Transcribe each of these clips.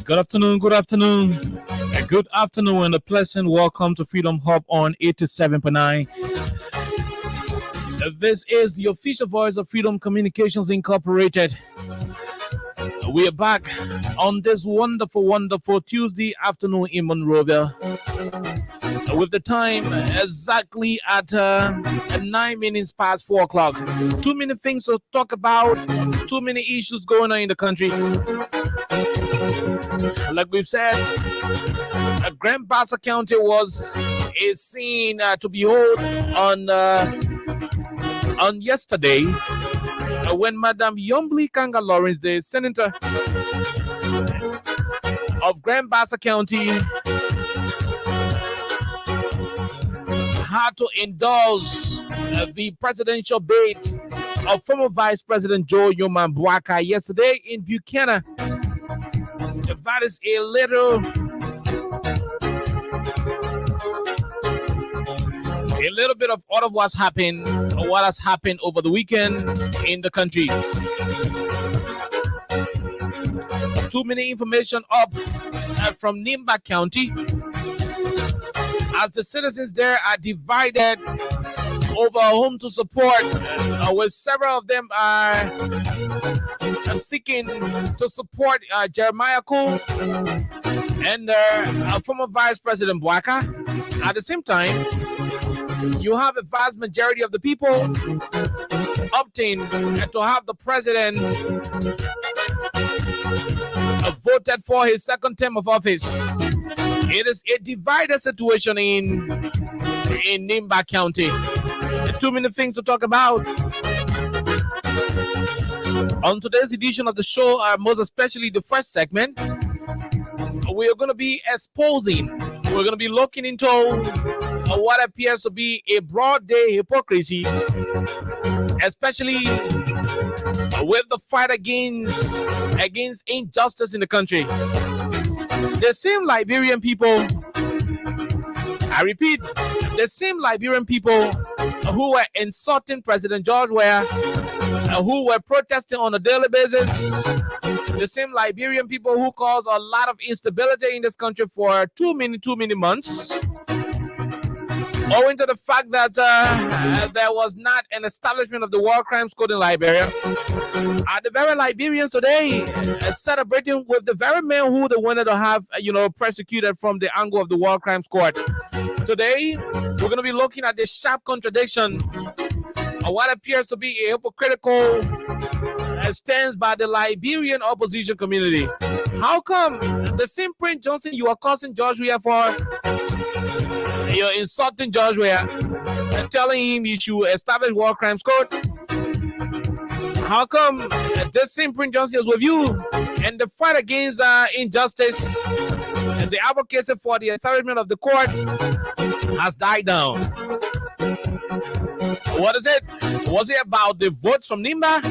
Good afternoon, good afternoon. Good afternoon and a pleasant welcome to Freedom Hub on 87.9. This is the official voice of Freedom Communications Incorporated. We are back on this wonderful, wonderful Tuesday afternoon in Monrovia with the time exactly at 9 minutes past 4 o'clock. Too many things to talk about, too many issues going on in the country. Like we've said, Grand Bassa County is seen to behold on yesterday when Madam Yombly Kanga Lawrence, the senator of Grand Bassa County, had to endorse the presidential bid of former Vice President Joe Yoman Bwaka yesterday in Buchanan. That is a little bit of all of what has happened over the weekend in the country. Too many information up from Nimba County as the citizens there are divided over whom to support, with several of them are seeking to support Jeremiah Cole and former Vice President Bwaka. At the same time, you have a vast majority of the people opting to have the president voted for his second term of office. It is a divided situation in Nimba County. Too many things to talk about. On today's edition of the show, most especially the first segment, we are going to be we're going to be looking into what appears to be a broad day hypocrisy, especially with the fight against injustice in the country. The same Liberian people, I repeat, the same Liberian people who were insulting President George Weah, who were protesting on a daily basis, the same Liberian people who caused a lot of instability in this country for too many months, owing to the fact that there was not an establishment of the War Crimes Code in Liberia. The very Liberians today celebrating with the very men who they wanted to have, persecuted from the angle of the War Crimes Court. Today, we're going to be looking at the sharp contradiction of what appears to be a hypocritical stance by the Liberian opposition community. How come the same Prince Johnson you are cursing George Weah for, you're insulting George Weah and telling him he should establish War Crimes Court? How come this same Prince Johnson is with you and the fight against injustice and the advocacy for the establishment of the court has died down? What is it? Was it about the votes from Nimba?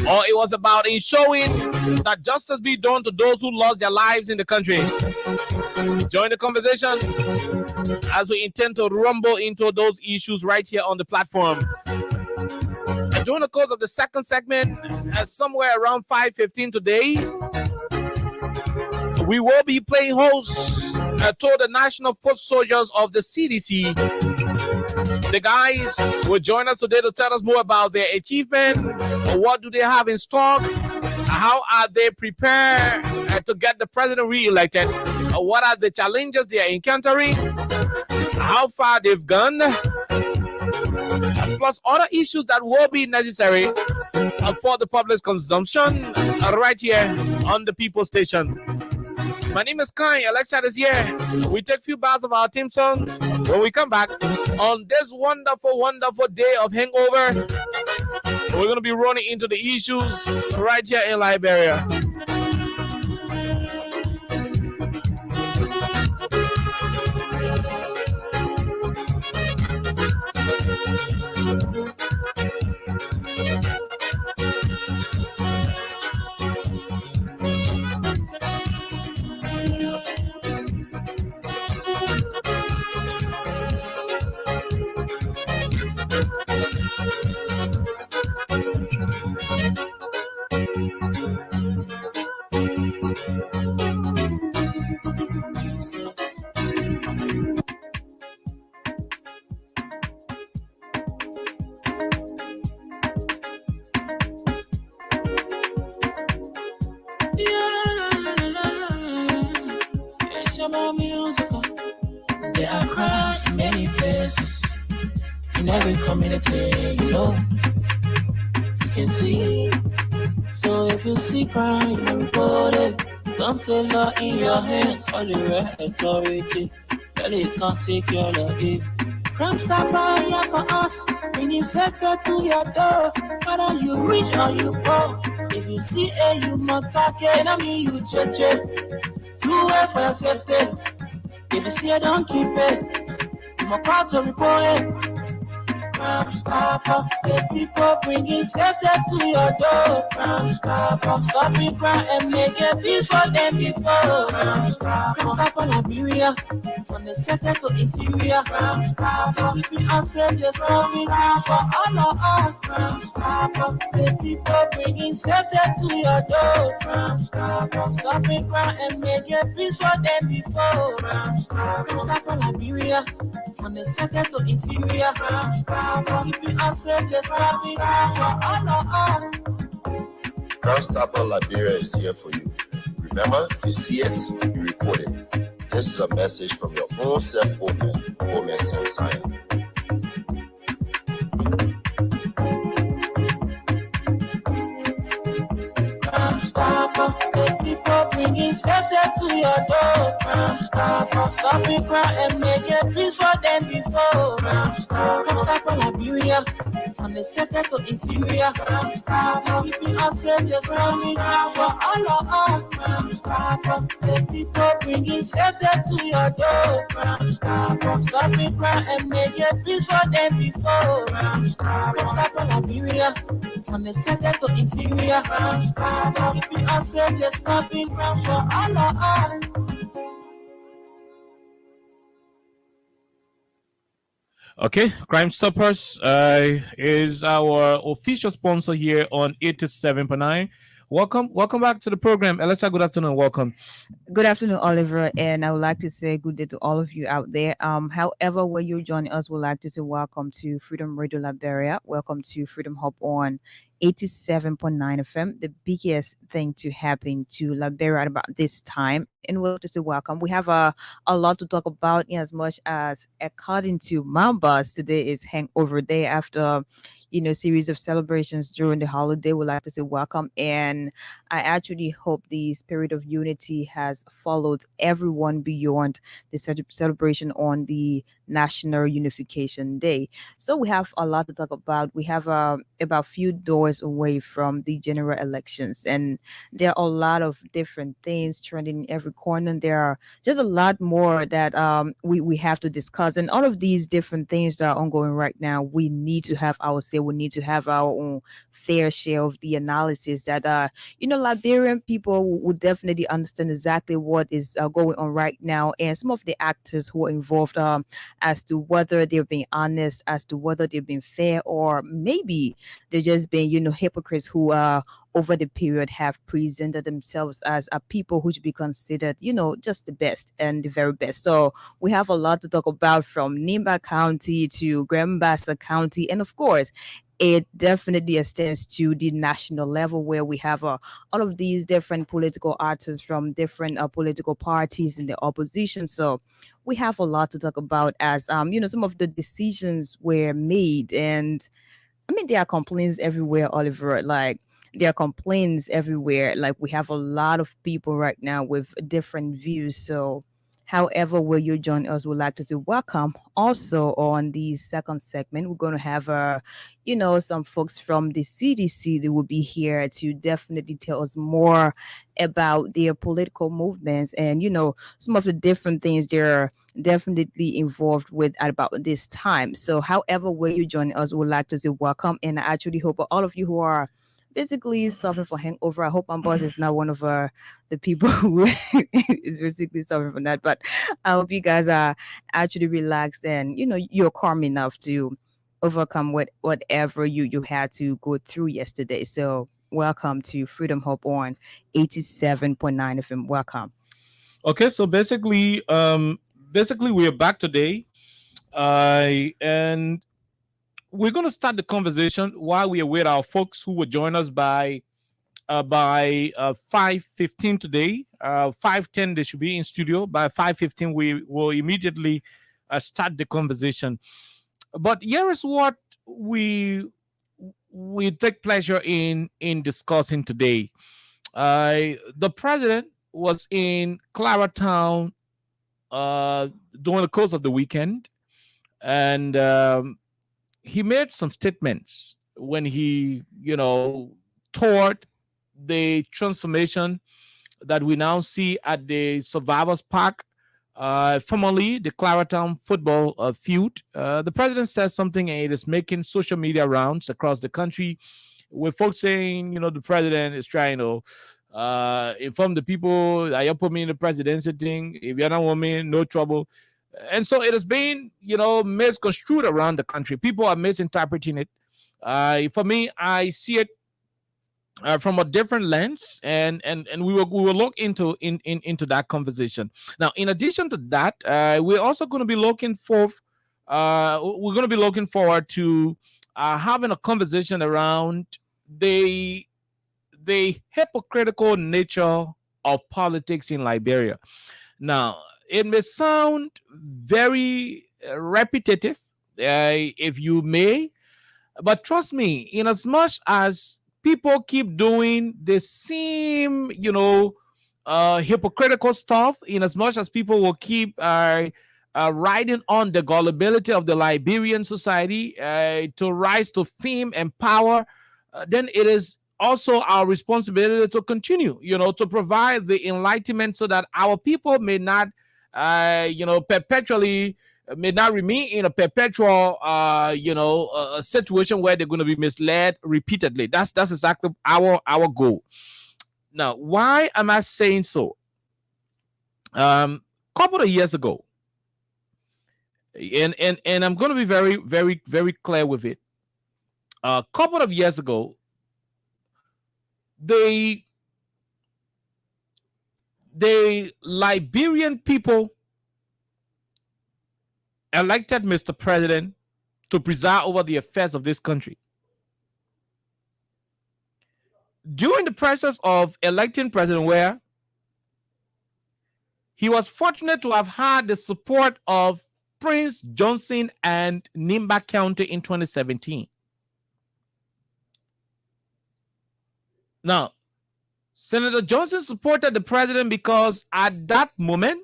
Or it was about ensuring that justice be done to those who lost their lives in the country? Join the conversation as we intend to rumble into those issues right here on the platform. And during the course of the second segment, somewhere around 5:15 today, we will be playing host to the National Foot Soldiers of the CDC. The guys will join us today to tell us more about their achievement. What do they have in stock? How are they prepared to get the president re-elected? What are the challenges they are encountering? How far they've gone? Plus other issues that will be necessary for the public's consumption right here on the People Station. My name is Kai. Alexa is here. We take a few bars of our theme song. When we come back on this wonderful, wonderful day of hangover, we're going to be running into the issues right here in Liberia. There are crowds in many places, in every community, you can see. So if you see crime, report it. Don't take law in your hands, all the right authority. That it can't take your law in. Crime Stopper here for us, bringing safety to your door. Whether you rich or you poor, if you see a human target, I mean you check. Do it for your safety. If you see it, don't keep it. I'm about to report it. Crime Stopper, the people bringing safety to your door. Crime Stopper, stopping crime and make it peace for them before. Crime Stopper, Liberia, from the center to interior. Crime Stopper, keeping us safe, they're stopping crime for all of us. Crime Stopper, the people bringing safety to your door. Crime Stopper, stopping crime and make it peace for them before. Crime Stopper, Liberia, from the center to interior. Crime Stopper, keeping us safe, they're stopping crime for all of us. Crime Stopper Liberia is here for you. Remember, you see it, you report it. This is a message from your own self, Omen Sam Sion. Crime Stopper, the people bringing safety to your door. Crime Stopper, stopping crime and make it peace for them before. Crime Stopper, Liberia, from the center to interior. Crime Stopper, keeping us safe, they're stopping crime for all of us. Crime Stopper, the people bringing safety to your door. Crime Stopper, stopping crime and make it peace for them before. Crime Stopper, Liberia, from the center to interior. Crime Stopper, keeping us safe, they're stopping crime for all of us. Okay, Crime Stoppers is our official sponsor here on 87.9 Welcome back to the program. Elisha, good afternoon. Welcome. Good afternoon, Oliver, and I would like to say good day to all of you out there. However, where you're joining us, we'd like to say welcome to Freedom Radio Liberia. Welcome to Freedom Hub on 87.9 FM, the biggest thing to happen to Liberia at about this time. And we'll like to say welcome. We have a lot to talk about, in as much as, according to my boss, today is Hangover Day after series of celebrations during the holiday. We'd like to say welcome, and I actually hope the spirit of unity has followed everyone beyond the celebration on the National Unification Day. So we have a lot to talk about. We have about few doors away from the general elections, and there are a lot of different things trending in every corner. And there are just a lot more that we have to discuss, and all of these different things that are ongoing right now, we need to have our say. We need to have our own fair share of the analysis that Liberian people would definitely understand exactly what is going on right now, and some of the actors who are involved, as to whether they're being honest, as to whether they're being fair, or maybe they're just being, hypocrites who over the period have presented themselves as a people who should be considered, just the best and the very best. So we have a lot to talk about, from Nimba County to Grambassa County, and of course, it definitely extends to the national level, where we have all of these different political artists from different political parties in the opposition. So we have a lot to talk about, as some of the decisions were made, and I mean, there are complaints everywhere, Oliver. Like, there are complaints everywhere. Like, we have a lot of people right now with different views. So, however, where you join us, we'd like to say welcome. Also, on the second segment, we're going to have, some folks from the CDC. They will be here to definitely tell us more about their political movements and, some of the different things they're definitely involved with at about this time. So, however, where you join us, we'd like to say welcome. And I actually hope all of you who are basically suffering from hangover, I hope my boss is not one of the people who is basically suffering from that. But I hope you guys are actually relaxed, and you're calm enough to overcome whatever you had to go through yesterday. So welcome to Freedom Hub on 87.9 FM. Welcome. Okay, so basically we are back today, and we're going to start the conversation while we await our folks who will join us by 5:15 today. 5:10 they should be in studio. By 5:15 we will immediately start the conversation. But here is what we take pleasure in discussing today. The president was in Claratown during the course of the weekend, and he made some statements when he, toured the transformation that we now see at the Survivors Park, formerly the Claratown football field. The president says something, and it is making social media rounds across the country, with folks saying, the president is trying to inform the people that you put me in the presidency thing. If you're not with me, no trouble. And so it has been, misconstrued around the country. People are misinterpreting it. For me, I see it from a different lens, and we will look into that conversation. Now, in addition to that, we're also going to be looking forward to having a conversation around the hypocritical nature of politics in Liberia. Now, it may sound very repetitive, if you may, but trust me, in as much as people keep doing the same, hypocritical stuff, in as much as people will keep riding on the gullibility of the Liberian society to rise to fame and power, then it is also our responsibility to continue, to provide the enlightenment so that our people may not, perpetually may not remain in a perpetual, situation where they're going to be misled repeatedly. That's exactly our goal. Now, why am I saying so? Couple of years ago, and I'm going to be very, very, very clear with it. A couple of years ago, the the Liberian people elected Mr. President to preside over the affairs of this country. During the process of electing President Weah, he was fortunate to have had the support of Prince Johnson and Nimba County in 2017. Now, Senator Johnson supported the president because at that moment,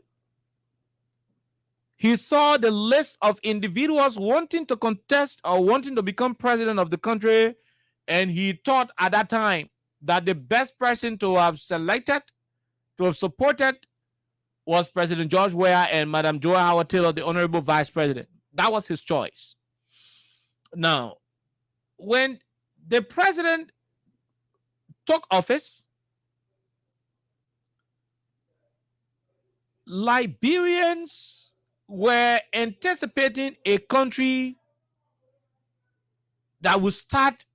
he saw the list of individuals wanting to contest or wanting to become president of the country, and he thought at that time that the best person to have selected, to have supported, was President George Weah and Madam Joy Howard Taylor, the Honorable Vice President. That was his choice. Now, when the president took office, Liberians were anticipating a country that would start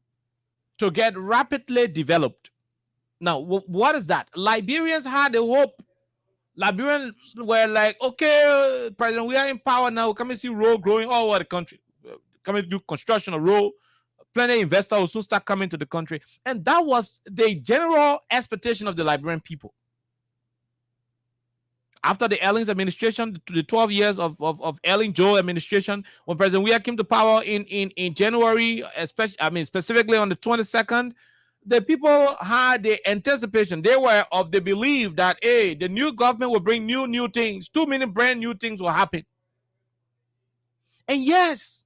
to get rapidly developed. Now, what is that? Liberians had a hope. Liberians were like, okay, President, we are in power now. Come and see road growing all over the country. Come and do construction of road. Plenty of investors will soon start coming to the country. And that was the general expectation of the Liberian people. After the Elling's administration, the 12 years of Elling Joe administration, when President Weah came to power in January, specifically on the 22nd, the people had the anticipation. They were of the belief that, hey, the new government will bring new things. Too many brand new things will happen. And yes,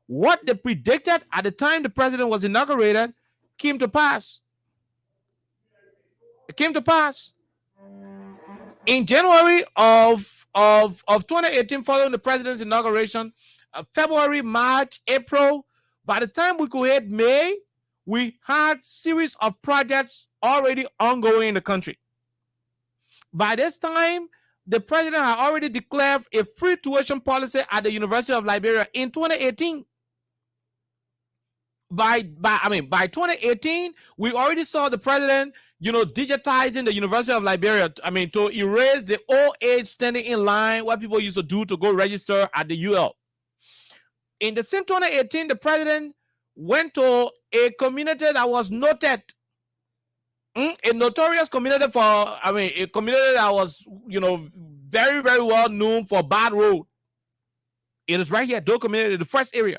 what they predicted at the time the president was inaugurated came to pass. It came to pass. In January of 2018, following the president's inauguration, February, March, April, by the time we could hit May, we had series of projects already ongoing in the country. By this time, the president had already declared a free tuition policy at the University of Liberia in 2018. By 2018, we already saw the president, digitizing the University of Liberia, to erase the old age standing in line, what people used to do to go register at the UL. In the same 2018, the president went to a community that was noted, a notorious community a community that was, very, very well known for bad road. It is right here, Doe community, the first area.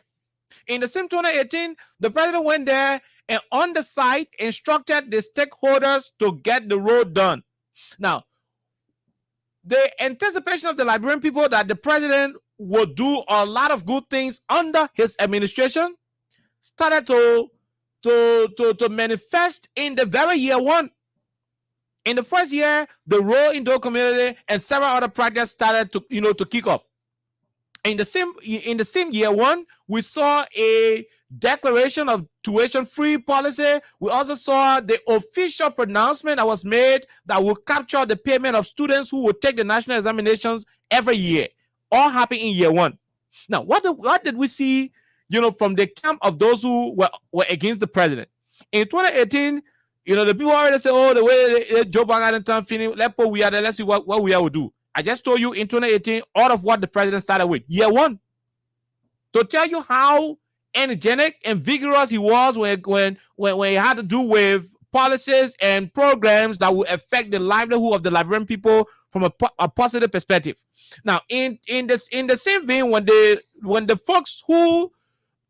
In the same 2018, the president went there and on the site instructed the stakeholders to get the road done. Now, the anticipation of the Liberian people that the president would do a lot of good things under his administration started to manifest in the very year one. In the first year, the road in Doe community and several other projects started to kick off. In the same year one, we saw a declaration of tuition-free policy. We also saw the official pronouncement that was made that will capture the payment of students who will take the national examinations every year. All happened in year one. Now, what did we see, from the camp of those who were against the president? In 2018, the people already say, oh, the way Joe Biden feeling, let's see what we will do. I just told you in 2018, all of what the president started with, year one, to tell you how energetic and vigorous he was when he had to do with policies and programs that would affect the livelihood of the Liberian people from a positive perspective. Now, in the same vein, when the folks who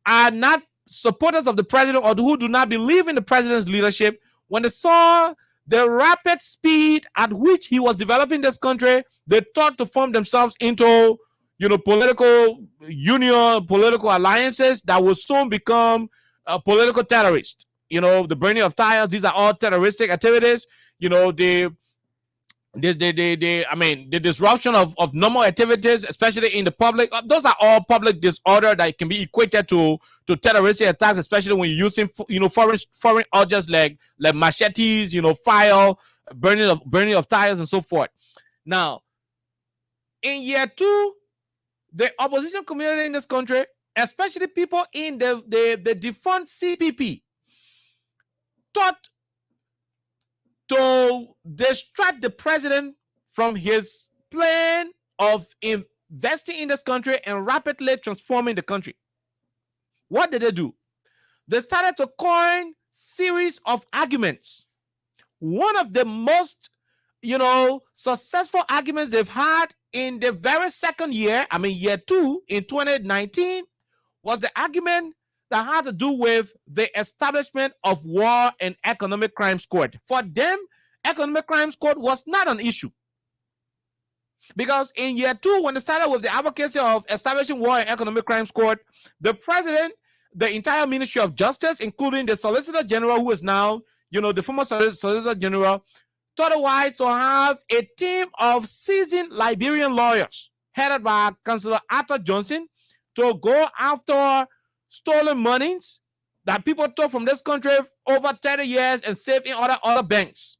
are not supporters of the president or who do not believe in the president's leadership, when they saw the rapid speed at which he was developing this country, they thought to form themselves into, political union, political alliances that will soon become political terrorists. The burning of tires, these are all terroristic activities. The disruption of normal activities, especially in the public, those are all public disorder that can be equated to terroristic attacks, especially when you're using foreign objects like machetes, fire, burning of tires and so forth. Now, in year two, the opposition community in this country, especially people in the defunct CPP, thought to distract the president from his plan of investing in this country and rapidly transforming the country. What did they do? They started to coin series of arguments. One of the most, successful arguments they've had in the very second year, year 2 in 2019, was the argument that had to do with the establishment of War and Economic Crimes Court. For them, Economic Crimes Court was not an issue. Because in year 2, when they started with the advocacy of establishing War and Economic Crimes Court, the president, the entire Ministry of Justice, including the Solicitor General, who is now, the former Solicitor General, thought it wise to have a team of seasoned Liberian lawyers headed by Councillor Arthur Johnson to go after stolen monies that people took from this country over 30 years and saved in other banks.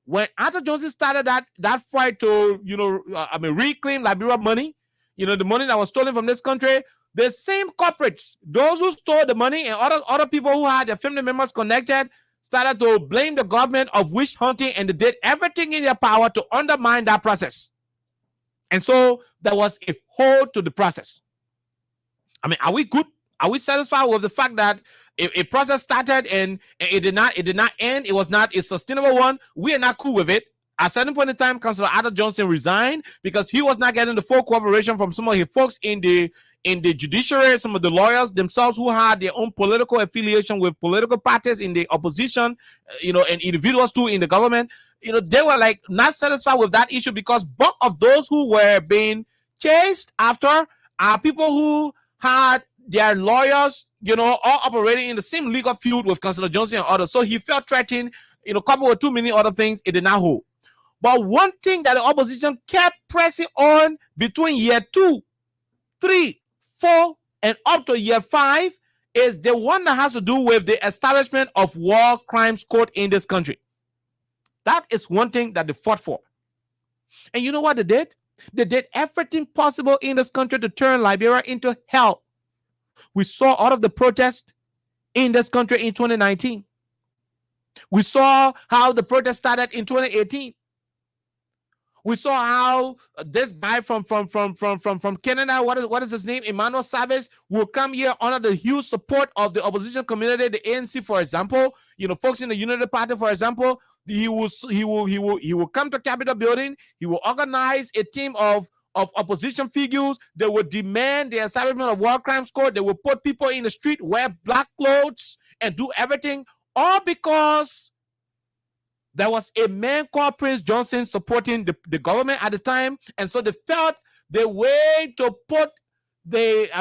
When Arthur Johnson started that fight to, reclaim Liberian money, the money that was stolen from this country, the same corporates, those who stole the money and other people who had their family members connected, started to blame the government of witch hunting, and they did everything in their power to undermine that process. And so there was a hold to the process. Are we good? Are we satisfied with the fact that a process started and it did not end? It was not a sustainable one. We are not cool with it. At a certain point in time, Councillor Arthur Johnson resigned because he was not getting the full cooperation from some of his folks in the judiciary, some of the lawyers themselves who had their own political affiliation with political parties in the opposition, and individuals too in the government. They were like not satisfied with that issue because both of those who were being chased after are people who had their lawyers, all operating in the same legal field with Councillor Johnson and others. So he felt threatened, coupled with too many other things, it did not hold. But one thing that the opposition kept pressing on between year 2, 3, 4, and up to year 5 is the one that has to do with the establishment of War Crimes Court in this country. That is one thing that they fought for. And you know what they did? They did everything possible in this country to turn Liberia into hell. We saw all of the protests in this country in 2019. We saw how the protest started in 2018. We saw how this guy from Canada, what is his name, Emmanuel Savage, will come here under the huge support of the opposition community, the ANC, for example. Folks in the Unity Party, for example. He will come to Capitol Building. He will organize a team of opposition figures. They will demand the establishment of War Crimes Court. They will put people in the street, wear black clothes, and do everything, all because there was a man called Prince Johnson supporting the government at the time, and so they felt the way to put Mr.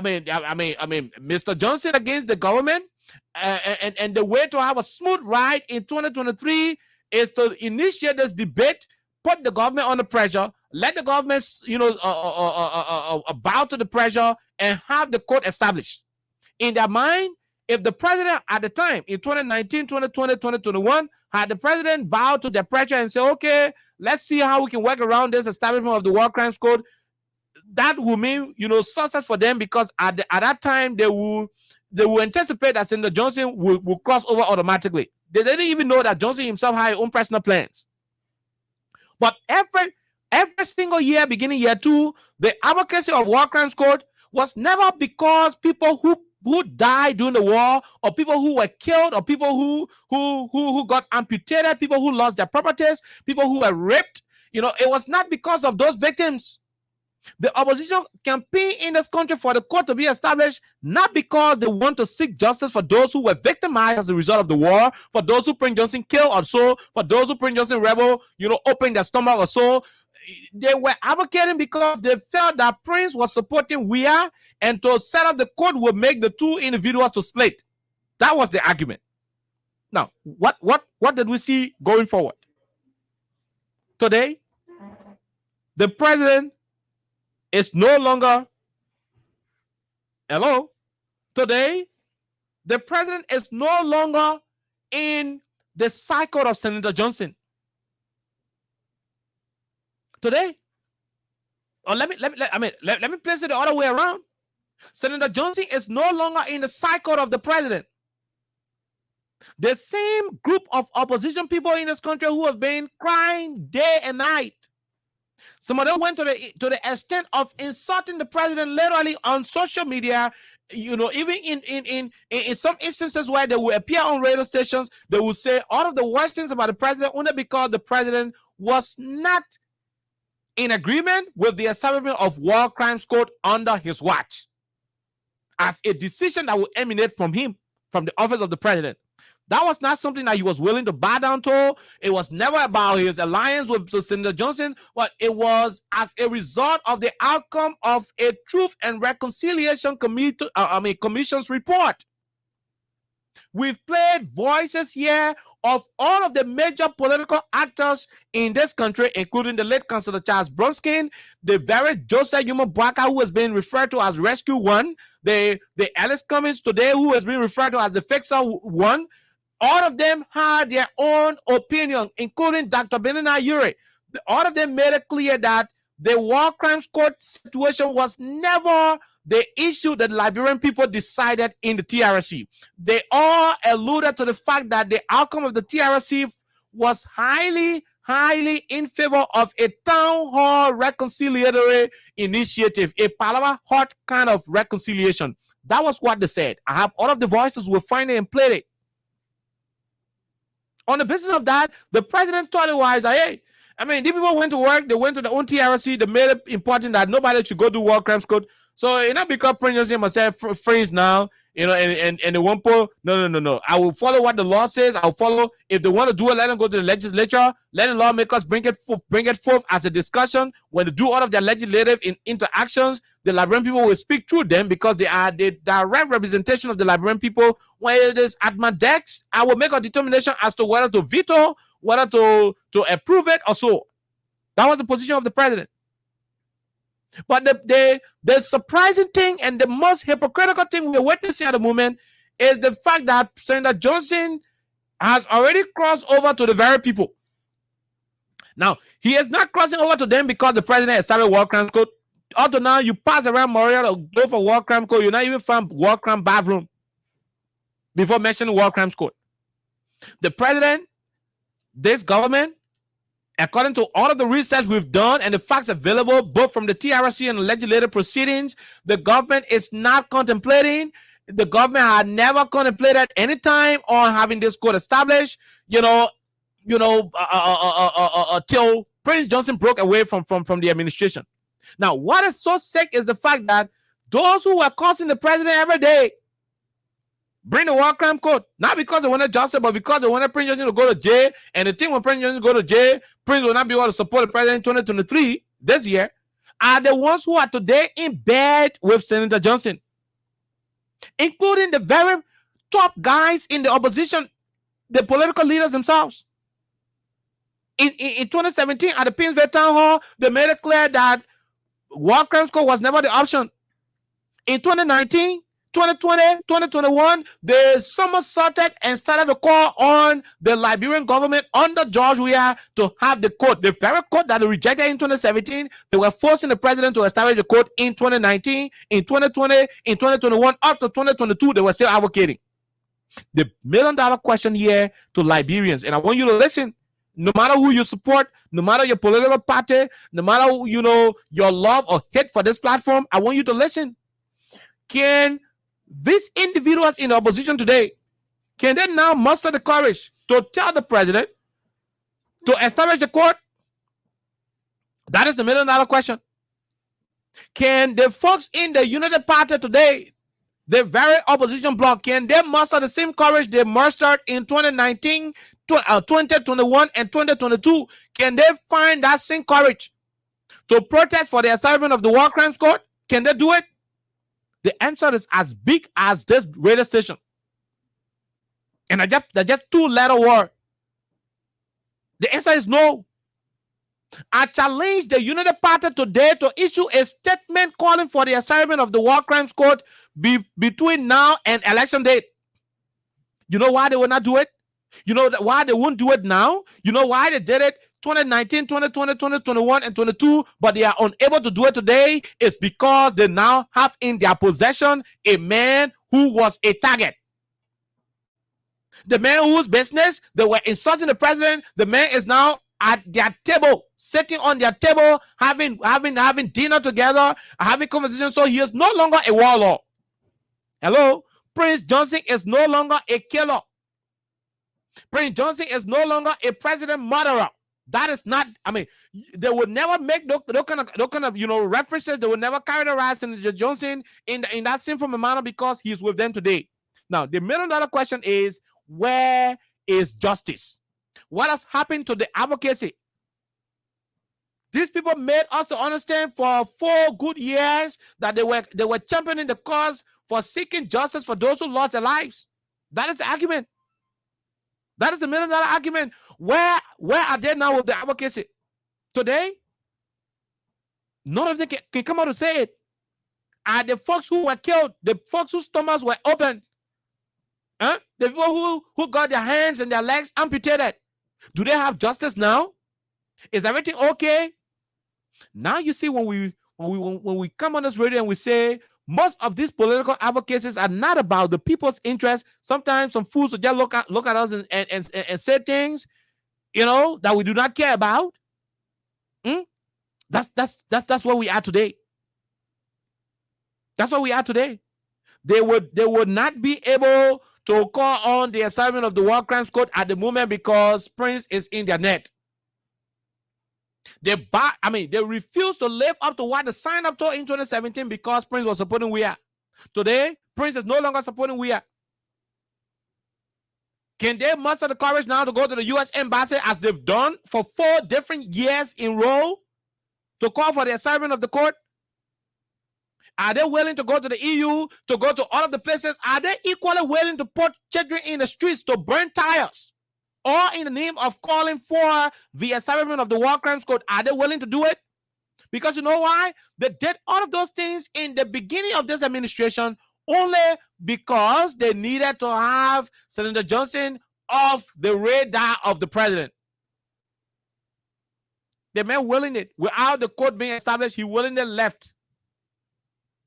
Johnson against the government, and the way to have a smooth ride in 2023 is to initiate this debate, put the government under pressure, let the government, bow to the pressure, and have the court established. In their mind, if the president at the time in 2019, 2020, 2021 had the president bow to the pressure and say, okay, let's see how we can work around this establishment of the War Crimes Code, that will mean, success for them, because at that time they will anticipate that Senator Johnson will cross over automatically. They didn't even know that Johnson himself had his own personal plans. But every single year, beginning year 2, the advocacy of War Crimes Code was never because people who died during the war, or people who were killed, or people who got amputated, people who lost their properties, people who were raped. It was not because of those victims. The opposition campaigned in this country for the court to be established, not because they want to seek justice for those who were victimized as a result of the war, for those who Prince Johnson killed or so, for those who Prince Johnson rebel, opened their stomach or so. They were advocating because they felt that Prince was supporting WIA, and to set up the court would make the two individuals to split. That was the argument. Now, what did we see going forward? Today, the president is no longer, today, the president is no longer in the cycle of Senator Johnson. Today, or let me place it the other way around. Senator Johnson is no longer in the cycle of the president. The same group of opposition people in this country who have been crying day and night Some of them went to the extent of insulting the president literally on social media. You know, even in some instances where they will appear on radio stations, they will say all of the worst things about the president only because the president was not in agreement with the establishment of war crimes code under his watch as a decision that will emanate from him, from the office of the president. That was not something that he was willing to bow down to. It was never about his alliance with Senator Johnson, but it was as a result of the outcome of a Truth and Reconciliation Commission's report. We've played voices here of all of the major political actors in this country, including the late Councillor Charles Bronskin, the very Joseph Yuma Bwaka, who has been referred to as Rescue One, the Alice Cummings today, who has been referred to as the Fixer One. All of them had their own opinion, including Dr. Benina Yuri. All of them made it clear that the war crimes court situation was never the issue that the Liberian people decided in the TRC. They all alluded to the fact that the outcome of the TRC was highly in favor of a town hall reconciliatory initiative, a Palava hot kind of reconciliation. That was what they said. I have all of the voices. We'll find it and play it. On the basis of that, the president thought it was, hey, I mean, these people went to work, they went to the own TRC, they made it important that nobody should go do war crimes code. So, you know, because Prince Johnson must say freeze now, you know, and they won't put, no. I will follow what the law says. I'll follow. If they want to do it, let them go to the legislature. Let the lawmakers bring it forth as a discussion. When they do all of their legislative interactions, the Liberian people will speak through them because they are the direct representation of the Liberian people. When it is at my desk, I will make a determination as to whether to veto, whether to approve it or so. That was the position of the president. But the surprising thing and the most hypocritical thing we're witnessing at the moment is the fact that Senator Johnson has already crossed over to the very people. Now, he is not crossing over to them because the president has started war crimes code. Up to now, you pass around Montreal or go for war crime code, you're not even found war crime bathroom before mentioning war crimes code. The president, this government, according to all of the research we've done and the facts available both from the TRC and the legislative proceedings, the government is not contemplating. The government had never contemplated any time on having this code established. Till Prince Johnson broke away from the administration. Now, what is so sick is the fact that those who were costing the president every day bring the war crime code, not because they wanted justice, but because they wanted Prince Johnson to go to jail. And the thing when Prince Johnson go to jail, Prince will not be able to support the president in 2023, this year, are the ones who are today in bed with Senator Johnson, including the very top guys in the opposition, the political leaders themselves. In 2017, at the Pittsburgh Town Hall, they made it clear that war crimes code was never the option. In 2019, 2020, 2021, they somersaulted and started to call on the Liberian government under George Weah to have the code. The very code that they rejected in 2017, they were forcing the president to establish the code in 2019, in 2020, in 2021, up to 2022, they were still advocating. The $1 million question here to Liberians, and I want you to listen, no matter who you support, no matter your political party, no matter, your love or hate for this platform, I want you to listen. Can these individuals in the opposition today, can they now muster the courage to tell the president to establish the court? That is the $1 million question. Can the folks in the United Party today, the very opposition bloc, can they muster the same courage they mustered in 2019, 2021, and 2022? Can they find that same courage to protest for the establishment of the war crimes court? Can they do it? The answer is as big as this radio station. And they're just 2-letter word. The answer is no. I challenge the Unity Party today to issue a statement calling for the establishment of the war crimes court between now and election date. You know why they will not do it? You know why they won't do it now? You know why they did it 2019, 2020, 2021, and 22, but they are unable to do it today? It's because they now have in their possession a man who was a target. The man whose business they were insulting the president, the man is now at their table, sitting on their table, having dinner together, having conversation. So he is no longer a warlord. Hello, Prince Johnson is no longer a killer. Prince Johnson is no longer a president murderer. That is not. I mean, they would never make no kind of references. They would never characterize Senator Johnson in that sinful manner because he's with them today. Now, the $1 million question is, where is justice? What has happened to the advocacy? These people made us to understand for 4 good years that they were championing the cause for seeking justice for those who lost their lives. That is the argument. That is the $1 million argument. Where are they now with the advocacy? Today, none of them can come out and say it. Are the folks who were killed, the folks whose stomachs were opened, the people who got their hands and their legs amputated, do they have justice now? Is everything okay? Now you see, when we come on this radio and we say most of these political advocacies are not about the people's interest. Sometimes some fools will just look at us and say things, that we do not care about. That's where we are today. That's where we are today. They would not be able to call on the assignment of the War Crimes Code at the moment because Prince is in their net. They refuse to live up to what they signed up to in 2017 because Prince was supporting WIA. Today, Prince is no longer supporting WIA. Can they muster the courage now to go to the U.S. Embassy, as they've done for 4 different years in a row, to call for the assignment of the court? Are they willing to go to the EU, to go to all of the places? Are they equally willing to put children in the streets to burn tires? Or in the name of calling for the establishment of the War Crimes Code, are they willing to do it? Because you know why? They did all of those things in the beginning of this administration only because they needed to have Senator Johnson off the radar of the president. The man willing it. Without the code being established, he willingly left.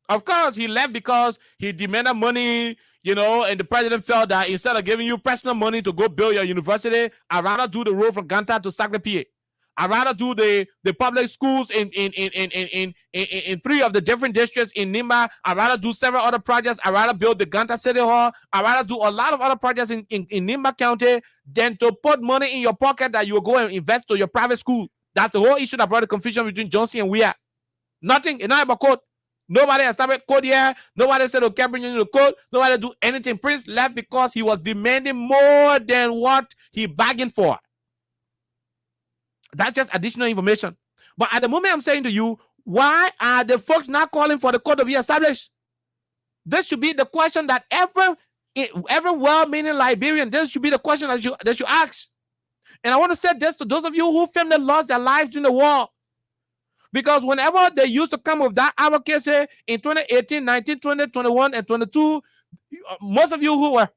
Of course, he left because he demanded money, and the president felt that instead of giving you personal money to go build your university, I'd rather do the road from Ganta to Saclay. I'd rather do the public schools in 3 of the different districts in Nimba. I'd rather do several other projects. I'd rather build the Ganta City Hall. I'd rather do a lot of other projects in Nimba County than to put money in your pocket that you'll go and invest to your private school. That's the whole issue that brought the confusion between Johnson and WIA. Nothing. It's not about code. Nobody established code here. Nobody said, okay, bring in the code. Nobody do anything. Prince left because he was demanding more than what he bargained for. That's just additional information. But at the moment, I'm saying to you, why are the folks not calling for the code to be established? This should be the question that every well-meaning Liberian, this should be the question that you ask. And I want to say this to those of you who family lost their lives during the war. Because whenever they used to come with that advocacy in 2018, 19, 20, 21, and 22, most of you who are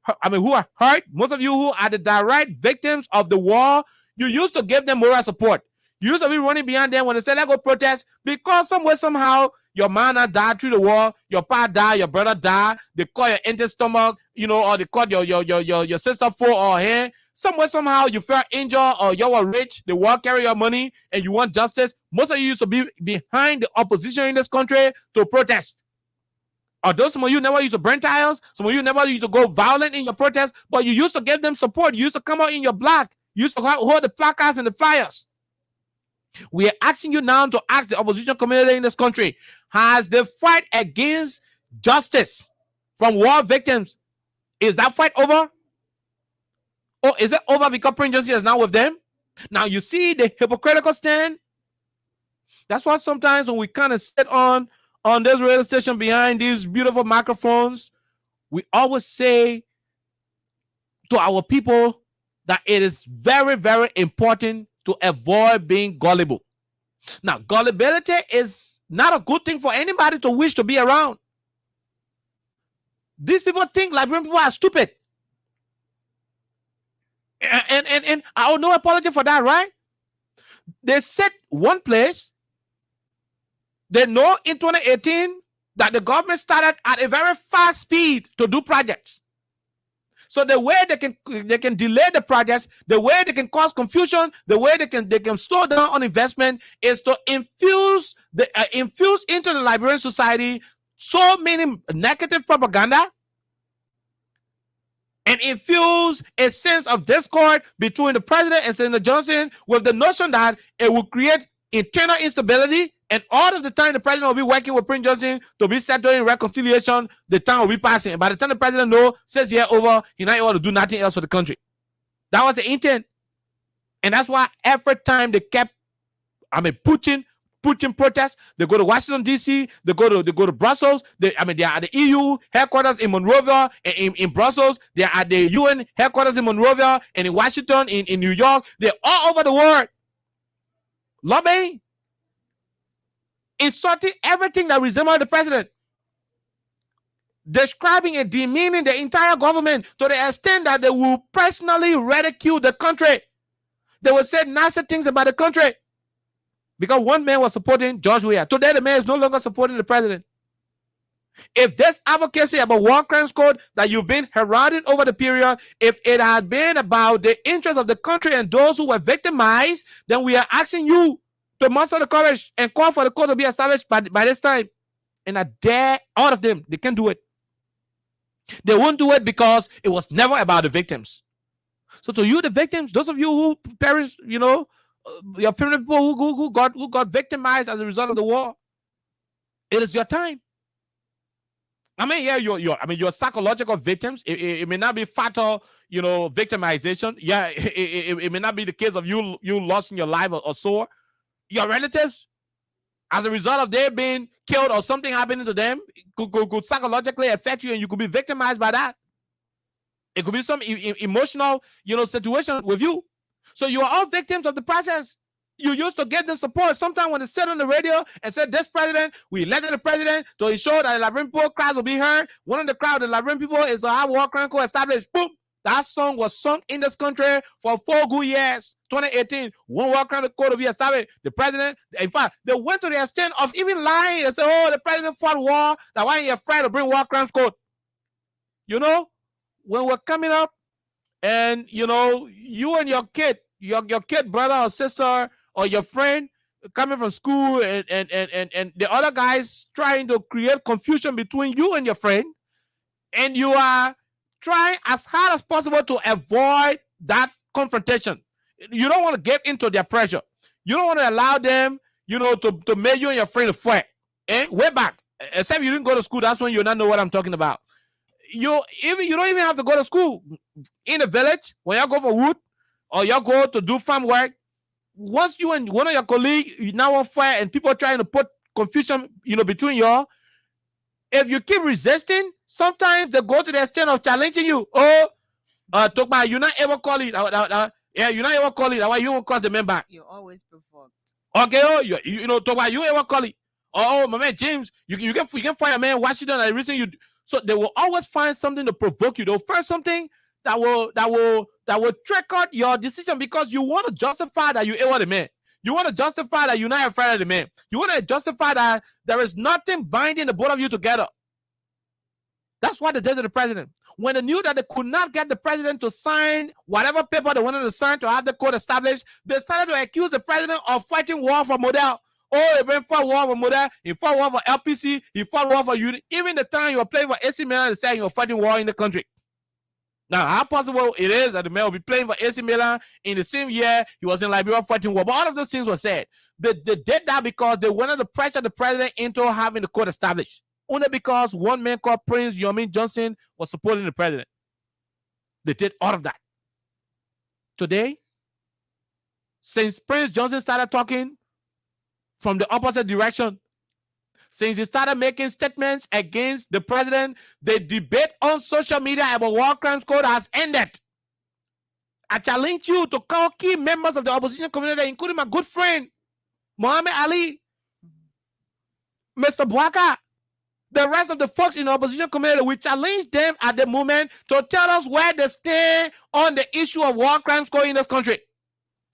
hurt, most of you who are the direct victims of the war, you used to give them moral support. You used to be running behind them when they said, let's go protest, because somewhere, somehow, your man died through the war, your pa died, your brother died, they caught your empty stomach, or they caught your sister full or hair. Somewhere, somehow, you felt injured or you were rich, the war carry your money, and you want justice. Most of you used to be behind the opposition in this country to protest. Although some of you never used to burn tires, some of you never used to go violent in your protest, but you used to give them support. You used to come out in your black. You used to hold the placards and the flyers. We are asking you now to ask the opposition community in this country, has the fight against justice from war victims, is that fight over? Or is it over because Prince Johnson is now with them? Now you see the hypocritical stand. That's why sometimes when we kind of sit on this radio station behind these beautiful microphones, we always say to our people that it is very, very important to avoid being gullible. Now, gullibility is not a good thing for anybody to wish to be around. These people think Liberian people are stupid. And I owe no apology for that, right? They set one place. They know in 2018 that the government started at a very fast speed to do projects. So the way they can delay the projects, the way they can cause confusion, the way they can slow down on investment is to infuse into the Liberian society so many negative propaganda and infuse a sense of discord between the president and Senator Johnson with the notion that it will create internal instability, and all of the time the president will be working with Prince Johnson to be settling reconciliation, the time will be passing. And by the time the president knows 6 years over, he's not able to do nothing else for the country. That was the intent. And that's why every time they kept, Putin protests, they go to Washington, D.C., they go to Brussels, they are at the EU headquarters in Monrovia, and in Brussels, they are at the UN headquarters in Monrovia, and in Washington, in New York, they're all over the world. Lobbying, insulting everything that resembles the president, describing and demeaning the entire government to the extent that they will personally ridicule the country. They will say nasty things about the country because one man was supporting George Weah. Today, the man is no longer supporting the president. If this advocacy about war crimes code that you've been heralding over the period, if it had been about the interests of the country and those who were victimized, then we are asking you to muster the courage and call for the code to be established by this time. And I dare all of them, they can't do it. They won't do it because it was never about the victims. So to you, the victims, those of you who parents, your family people who got victimized as a result of the war, it is your time. Your psychological victims. It may not be fatal, victimization. Yeah, it may not be the case of you losing your life or so. Your relatives, as a result of their being killed or something happening to them, could psychologically affect you, and you could be victimized by that. It could be some emotional, situation with you. So you are all victims of the process. You used to get them support. Sometimes when they said on the radio and said, this president, we elected the president to ensure that the Liberian people cries will be heard. One of the crowd, the Liberian people, is to have war crime code established. Boom. That song was sung in this country for 4 good years. 2018, one war crime code will be established. The president, in fact, they went to the extent of even lying and said, oh, the president fought war. That's why you're afraid to bring war crimes code. When we're coming up and, you and your kid, your kid brother or sister or your friend coming from school and the other guys trying to create confusion between you and your friend, and you are trying as hard as possible to avoid that confrontation. You don't want to give into their pressure. You don't want to allow them, to make you and your friend fight. Way back, except you didn't go to school, that's when you not know what I'm talking about. You don't even have to go to school. In the village, when you go for wood or you go to do farm work, once you and one of your colleagues you now on fire and people are trying to put confusion, between y'all, if you keep resisting, sometimes they go to the extent of challenging you. Talk about you're not ever calling. You're not ever calling. That's why you won't cause the man back. You're always provoked. Okay, talk about you ever calling. Oh, my man James, you can find a man Washington and reason you. So they will always find something to provoke you. They'll find something that will trick out your decision because you want to justify that you ate the man. You want to justify that you're not afraid of the man. You want to justify that there is nothing binding the both of you together. That's what they did to the president. When they knew that they could not get the president to sign whatever paper they wanted to sign to have the code established, they started to accuse the president of fighting war for Model. Oh, he been fought war for Model. He fought war for LPC. He fought war for you. Even the time you were playing for AC Milan, they said you were fighting war in the country. Now, how possible it is that the man will be playing for AC Milan in the same year he was in Liberia fighting war? But all of those things were said. They did that because they wanted to pressure the president into having the code established. Only because one man called Prince Yomi Johnson was supporting the president. They did all of that. Today, since Prince Johnson started talking from the opposite direction, since he started making statements against the president, the debate on social media about war crimes code has ended. I challenge you to call key members of the opposition community, including my good friend, Muhammad Ali, Mr. Bwaka, the rest of the folks in the opposition community. We challenge them at the moment to tell us where they stand on the issue of war crimes code in this country.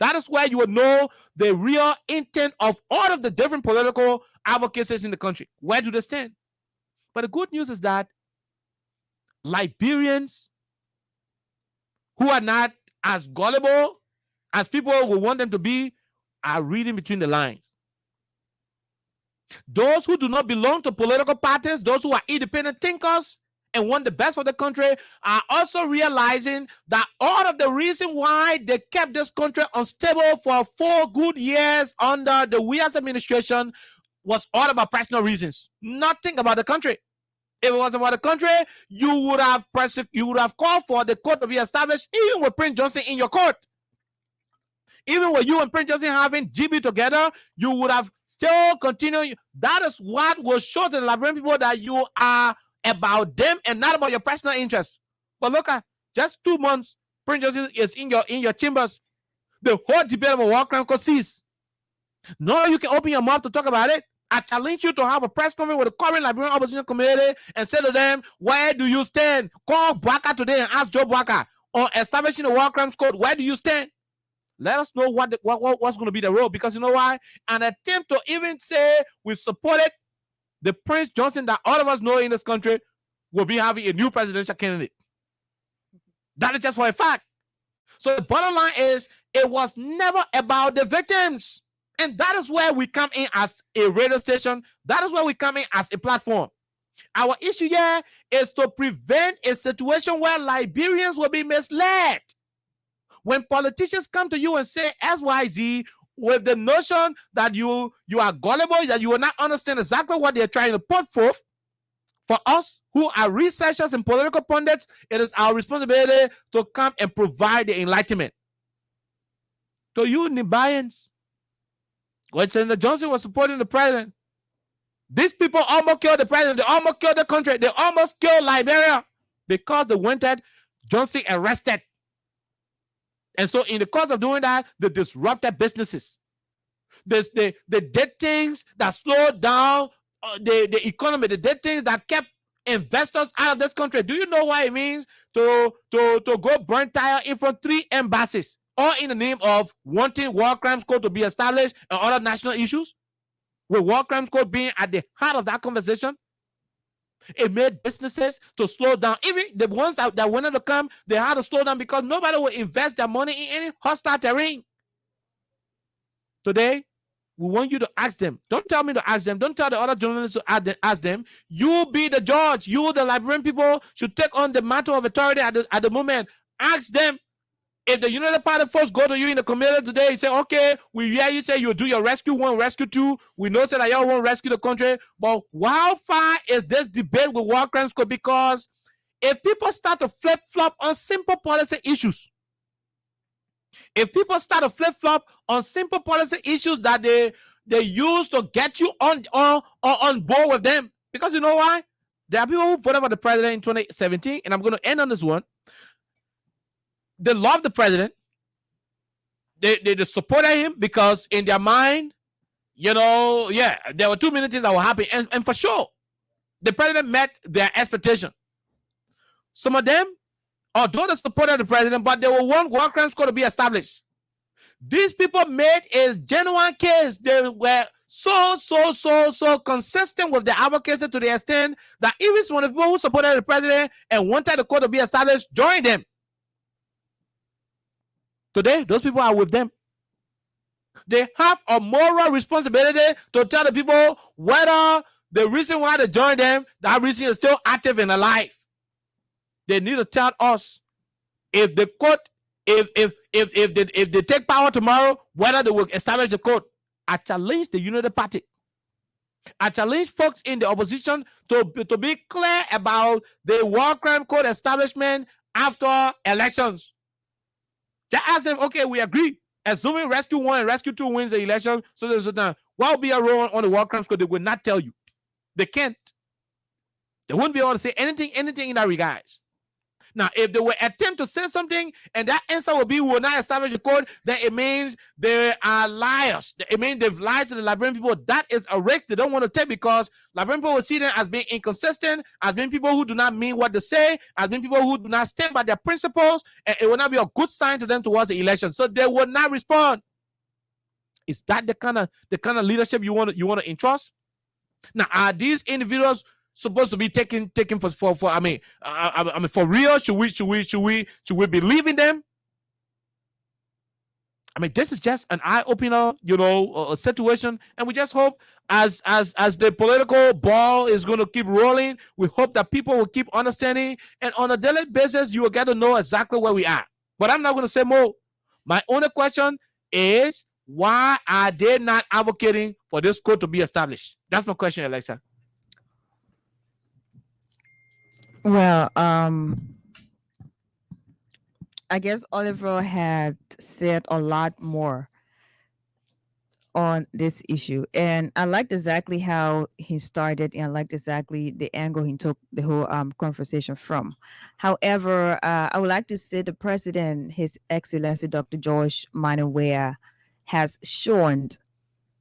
That is where you will know the real intent of all of the different political advocacies in the country. Where do they stand? But the good news is that Liberians who are not as gullible as people will want them to be are reading between the lines. Those who do not belong to political parties, those who are independent thinkers and want the best for the country, are also realizing that all of the reason why they kept this country unstable for 4 good years under the Williams administration was all about personal reasons, nothing about the country. If it was about the country, you would have called for the court to be established, even with Prince Johnson in your court. Even with you and Prince Johnson having GB together, you would have still continued. That is what will show to the Liberian people that you are about them and not about your personal interests. But look at just 2 months, Prince Johnson is in your chambers. The whole debate about war crime could cease. No, you can open your mouth to talk about it. I challenge you to have a press conference with the current Liberian opposition community and say to them, where do you stand? Call Bwaka today and ask Joe Bwaka on establishing the war crimes code. Where do you stand? Let us know what's going to be the role, because you know why? An attempt to even say we supported the Prince Johnson that all of us know in this country will be having a new presidential candidate. That is just for a fact. So the bottom line is, it was never about the victims. And that is where we come in as a radio station. That is where we come in as a platform. Our issue here is to prevent a situation where Liberians will be misled. When politicians come to you and say XYZ with the notion that you are gullible, that you will not understand exactly what they're trying to put forth, for us who are researchers and political pundits, it is our responsibility to come and provide the enlightenment. To you, Nibayans, when Senator Johnson was supporting the president, these people almost killed the president. They almost killed the country. They almost killed Liberia because they wanted Johnson arrested. And so in the course of doing that, they disrupted businesses. They did things that slowed down the economy. They did things that kept investors out of this country. Do you know what it means to go burn tire in front of 3 embassies, all in the name of wanting war crimes code to be established and other national issues? With war crimes code being at the heart of that conversation, it made businesses to slow down. Even the ones that wanted to come, they had to slow down because nobody will invest their money in any hostile terrain. Today, we want you to ask them. Don't tell me to ask them. Don't tell the other journalists to ask them. You be the judge. You, the Liberian people, should take on the matter of authority at the moment. Ask them. If the United Party folks go to you in the community today and say, okay, we hear you say you'll do your rescue 1, rescue 2. We know that y'all won't rescue the country. But how far is this debate with war crimes code? Because if people start to flip-flop on simple policy issues, if people start to flip-flop on simple policy issues that they use to get you on board with them, because you know why? There are people who voted for the president in 2017, and I'm going to end on this one. They love the president. They supported him because in their mind, you know, yeah, there were too many things that were happening. And for sure, the president met their expectation. Some of them, although they supported the president, but they will want war crimes code to be established. These people made a genuine case. They were so consistent with their advocacy to the extent that even some of the people who supported the president and wanted the code to be established joined them. Today, those people are with them. They have a moral responsibility to tell the people whether the reason why they joined them, that reason is still active and alive. They need to tell us if the court, if they take power tomorrow, whether they will establish the court. I challenge the United Party. I challenge folks in the opposition to be clear about the war crime code establishment after elections. Just ask them, okay, we agree. Assuming Rescue 1 and Rescue 2 wins the election, so there's a time. What will be a role on the war crimes code? They will not tell you. They can't. They wouldn't be able to say anything in that regard. Now, if they will attempt to say something and that answer will be we will not establish a code, then it means they are liars. It means they've lied to the Liberian people. That is a risk they don't want to take because Liberian people will see them as being inconsistent, as being people who do not mean what they say, as being people who do not stand by their principles, and it will not be a good sign to them towards the election. So they will not respond. Is that the kind of leadership you want to entrust? Now, are these individuals supposed to be taken for I mean for real? Should we believe in them? I mean, this is just an eye opener, a situation, and we just hope as the political ball is going to keep rolling, we hope that people will keep understanding, and on a daily basis, you will get to know exactly where we are. But I'm not going to say more. My only question is, why are they not advocating for this code to be established? That's my question, Alexa. Well, I guess Oliver had said a lot more on this issue, and I liked exactly how he started, and I liked exactly the angle he took the whole conversation from. However, I would like to say the president, His Excellency Dr. George Manawea, has shown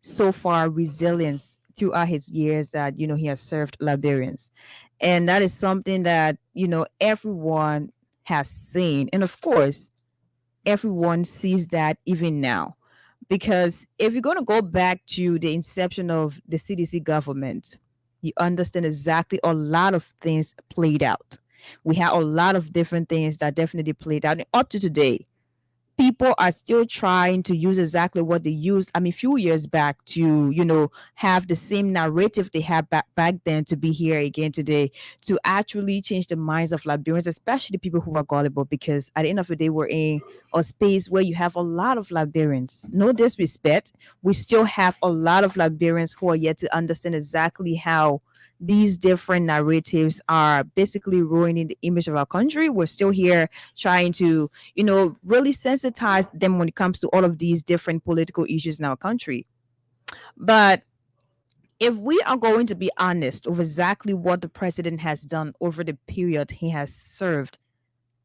so far resilience throughout his years that he has served Liberians, and that is something that everyone has seen, and of course everyone sees that even now, because if you're going to go back to the inception of the CDC government, you understand exactly a lot of things played out. We had a lot of different things that definitely played out, and up to today people are still trying to use exactly what they used, I mean, a few years back to, have the same narrative they had back then to be here again today, to actually change the minds of Liberians, especially people who are gullible, because at the end of the day, we're in a space where you have a lot of Liberians. No disrespect, we still have a lot of Liberians who are yet to understand exactly how these different narratives are basically ruining the image of our country. We're still here trying to, really sensitize them when it comes to all of these different political issues in our country. But if we are going to be honest of exactly what the president has done over the period he has served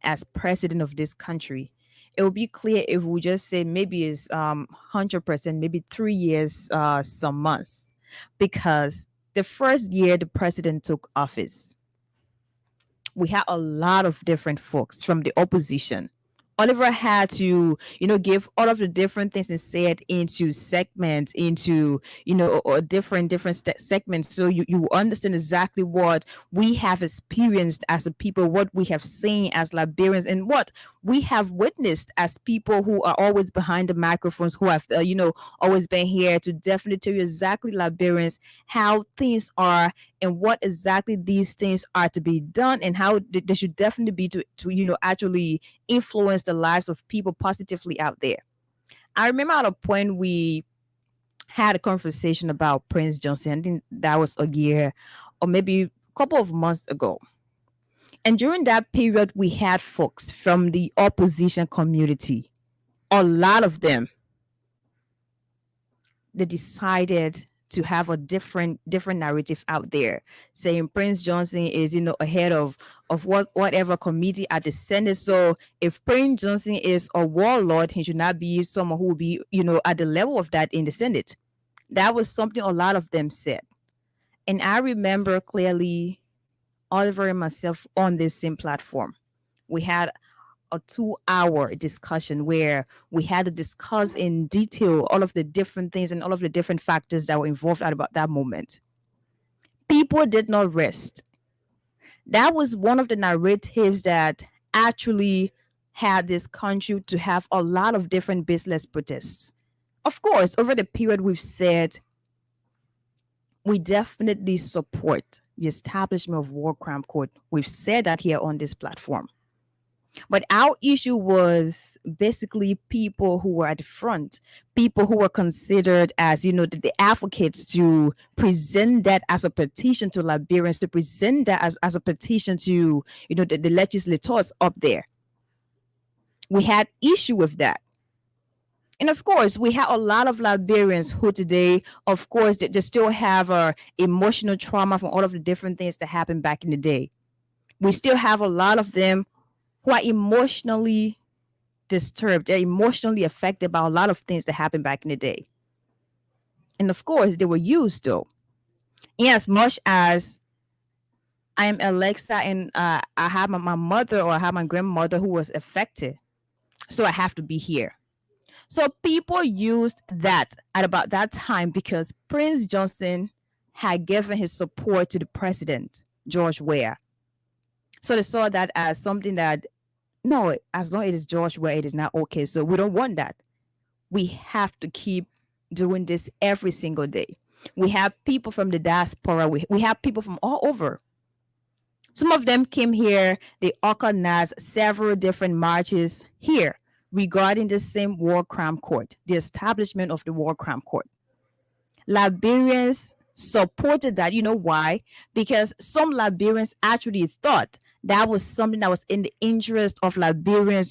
as president of this country, it will be clear if we just say maybe it's 100%, maybe 3 years, some months, because the first year the president took office, we had a lot of different folks from the opposition. Oliver had to, give all of the different things and say it into segments, into, or different segments. So you understand exactly what we have experienced as a people, what we have seen as Liberians, and what we have witnessed as people who are always behind the microphones, who have, always been here to definitely tell you exactly, Liberians, how things are and what exactly these things are to be done, and how they should definitely be to actually influence the lives of people positively out there. I remember at a point we had a conversation about Prince Johnson. I think that was a year or maybe a couple of months ago. And during that period, we had folks from the opposition community, a lot of them, they decided to have a different narrative out there, saying Prince Johnson is ahead of whatever committee at the Senate. So if Prince Johnson is a warlord, he should not be someone who will be at the level of that in the Senate. That was something a lot of them said. And I remember clearly Oliver and myself on this same platform, we had a 2-hour discussion where we had to discuss in detail all of the different things and all of the different factors that were involved at about that moment. People did not rest. That was one of the narratives that actually had this country to have a lot of different baseless protests. Of course, over the period we've said we definitely support the establishment of War Crime Court. We've said that here on this platform. But our issue was basically people who were at the front, people who were considered as, the advocates, to present that as a petition to Liberians, to present that as a petition to, the legislators up there. We had issue with that. And of course, we have a lot of Liberians who today, of course, they still have emotional trauma from all of the different things that happened back in the day. We still have a lot of them who are emotionally disturbed. They're emotionally affected by a lot of things that happened back in the day. And of course, they were used though. In as much as I am Alexa and I have my mother, or I have my grandmother who was affected, so I have to be here. So people used that at about that time because Prince Johnson had given his support to the president, George Weah. So they saw that as something that, no, as long as it is George Weah, it is not okay. So we don't want that. We have to keep doing this every single day. We have people from the diaspora. We have people from all over. Some of them came here. They organized several different marches here regarding the same war crime court, the establishment of the war crime court. Liberians supported that. You know why? Because some Liberians actually thought that was something that was in the interest of Liberians,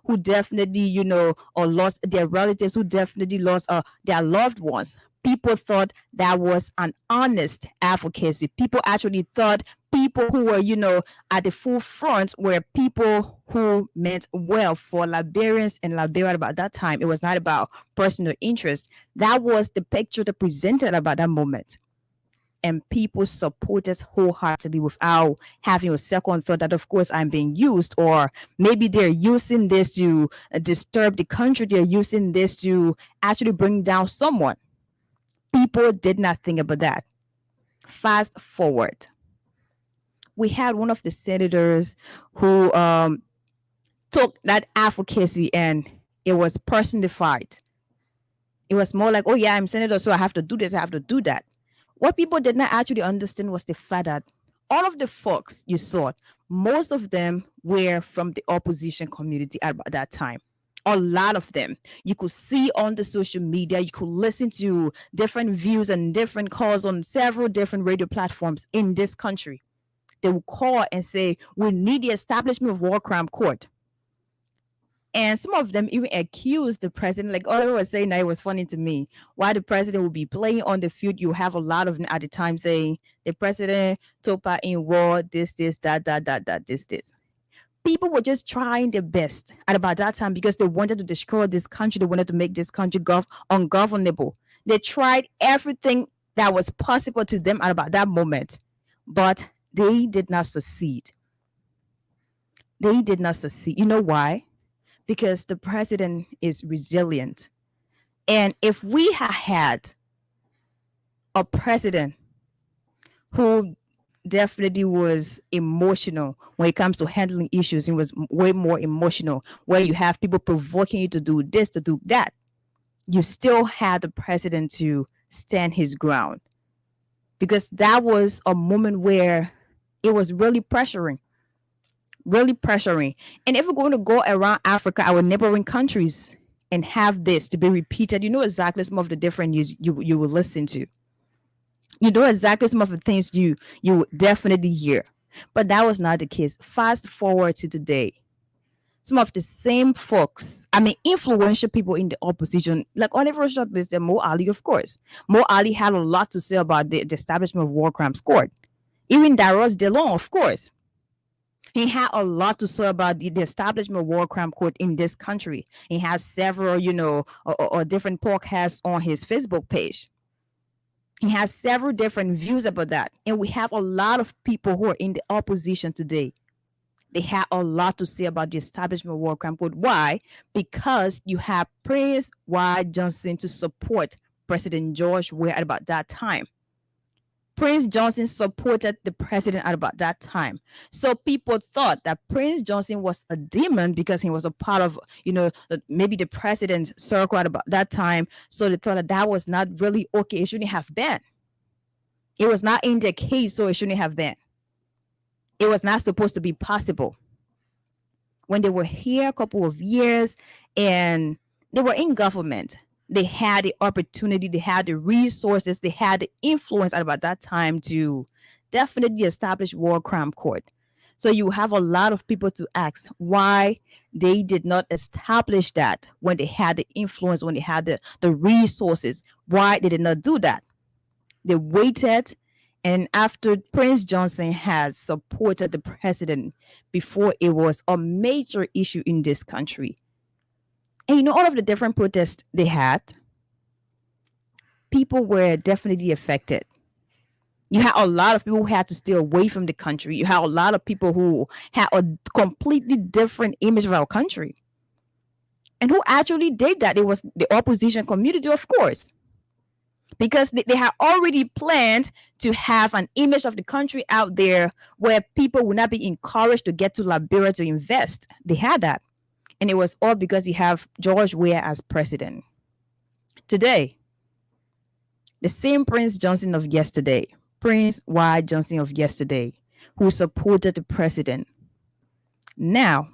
who definitely, or lost their relatives, who definitely lost their loved ones. People thought that was an honest advocacy. People actually thought people who were, at the forefront were people who meant well for Liberians and Liberia about that time. It was not about personal interest. That was the picture that presented about that moment. And people supported wholeheartedly without having a second thought that, of course, I'm being used, or maybe they're using this to disturb the country. They're using this to actually bring down someone. People did not think about that. Fast forward. We had one of the senators who took that advocacy and it was personified. It was more like, oh yeah, I'm senator, so I have to do this, I have to do that. What people did not actually understand was the fact that all of the folks you saw, most of them were from the opposition community at that time. A lot of them. You could see on the social media, you could listen to different views and different calls on several different radio platforms in this country. They would call and say, we need the establishment of war crime court. And some of them even accused the president, like Oliver was saying, that it was funny to me. Why the president would be playing on the field, you have a lot of them at the time saying, the president took part in war, this, that, this. People were just trying their best at about that time because they wanted to destroy this country. They wanted to make this country ungovernable. They tried everything that was possible to them at about that moment, but they did not succeed. They did not succeed. You know why? Because the president is resilient. And if we had a president who definitely was emotional when it comes to handling issues, he was way more emotional, where you have people provoking you to do this, to do that, you still had the president to stand his ground. Because that was a moment where it was really pressuring. And if we're going to go around Africa, our neighboring countries, and have this to be repeated, you know exactly some of the different news you will listen to. You know exactly some of the things you definitely hear. But that was not the case. Fast forward to today. Some of the same folks, influential people in the opposition, like Oliver Shortlist and Mo Ali, of course. Mo Ali had a lot to say about the establishment of war crimes court. Even Daros Delon, of course. He had a lot to say about the establishment of war crime court in this country. He has several, or different podcasts on his Facebook page. He has several different views about that. And we have a lot of people who are in the opposition today. They have a lot to say about the establishment of war crime court. Why? Because you have Prince Y. Johnson to support President George Weah at about that time. Prince Johnson supported the president at about that time. So people thought that Prince Johnson was a demon because he was a part of, maybe the president's circle at about that time. So they thought that was not really okay. It shouldn't have been. It was not in the case, so it shouldn't have been. It was not supposed to be possible. When they were here a couple of years and they were in government, they had the opportunity, they had the resources, they had the influence at about that time to definitely establish war crime court. So you have a lot of people to ask why they did not establish that when they had the influence, when they had the resources, why they did not do that. They waited, and after Prince Johnson has supported the president before it was a major issue in this country. And all of the different protests they had, people were definitely affected. You had a lot of people who had to stay away from the country. You had a lot of people who had a completely different image of our country. And who actually did that? It was the opposition community, of course. because they had already planned to have an image of the country out there where people would not be encouraged to get to Liberia to invest. They had that. And it was all because you have George Weah as president. Today, the same Prince Johnson of yesterday, Prince Y. Johnson of yesterday, who supported the president, now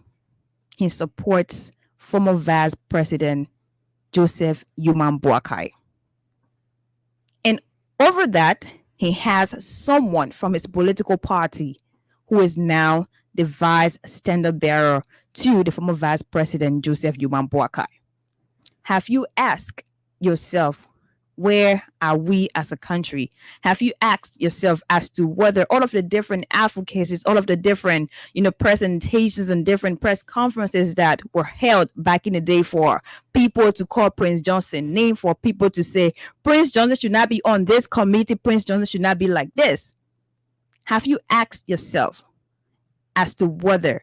he supports former Vice President Joseph Yuman Boakai. And over that, he has someone from his political party who is now the vice standard bearer to the former Vice President Joseph Yuman Boakai. Have you asked yourself, where are we as a country? Have you asked yourself as to whether all of the different advocacies, all of the different, presentations and different press conferences that were held back in the day for people to call Prince Johnson name, for people to say Prince Johnson should not be on this committee, Prince Johnson should not be like this? Have you asked yourself as to whether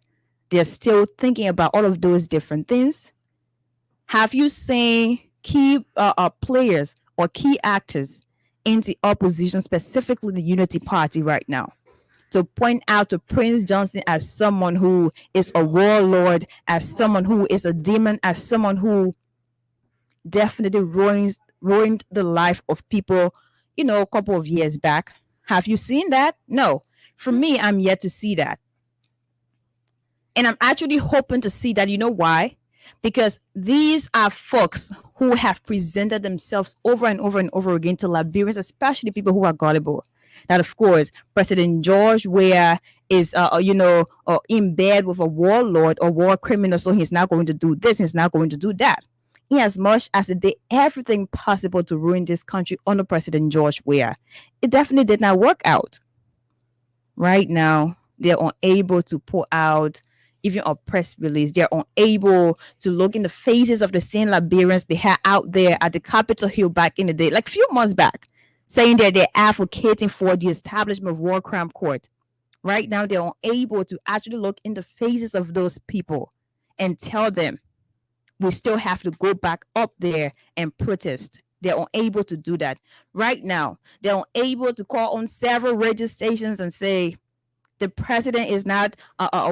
they're still thinking about all of those different things? Have you seen key players or key actors in the opposition, specifically the Unity Party right now, to point out to Prince Johnson as someone who is a warlord, as someone who is a demon, as someone who definitely ruined the life of people, a couple of years back? Have you seen that? No. For me, I'm yet to see that. And I'm actually hoping to see that. You know why? Because these are folks who have presented themselves over and over and over again to Liberians, especially people who are gullible. That, of course, President George Weah is, in bed with a warlord or war criminal, so he's not going to do this, he's not going to do that. In as much as they did everything possible to ruin this country under President George Weah, it definitely did not work out. Right now, they're unable to put out even a press release. They're unable to look in the faces of the same Liberians they had out there at the Capitol Hill back in the day, like a few months back, saying that they're advocating for the establishment of War Crime Court. Right now, they're unable to actually look in the faces of those people and tell them we still have to go back up there and protest. They're unable to do that. Right now, they're unable to call on several radio stations and say, the president is not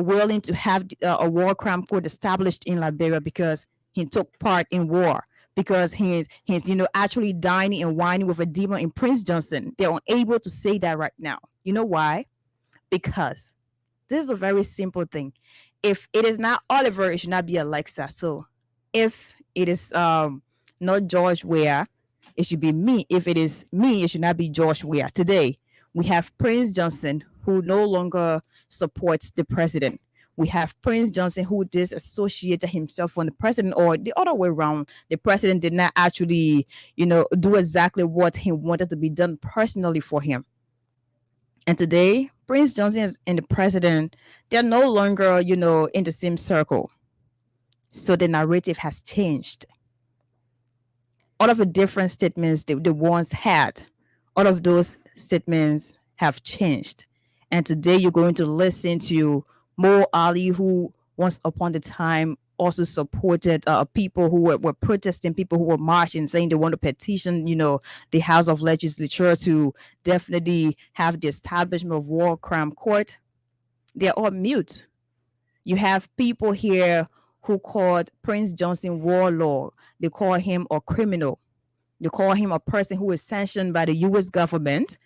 willing to have a war crime court established in Liberia because he took part in war, because he's actually dining and whining with a demon in Prince Johnson. They're unable to say that right now. You know why? Because this is a very simple thing. If it is not Oliver, it should not be Alexa. So if it is not George Weah, it should be me. If it is me, it should not be George Weah. Today, we have Prince Johnson, who no longer supports the president. We have Prince Johnson, who disassociated himself from the president, or the other way around. The president did not actually, do exactly what he wanted to be done personally for him. And today, Prince Johnson and the president, they're no longer, in the same circle. So the narrative has changed. All of the different statements they once had, all of those statements have changed. And today you're going to listen to Mo Ali, who once upon a time also supported people who were protesting, people who were marching, saying they want to petition, the House of Legislature to definitely have the establishment of War Crime Court. They're all mute. You have people here who called Prince Johnson warlord. They call him a criminal. They call him a person who is sanctioned by the U.S. government.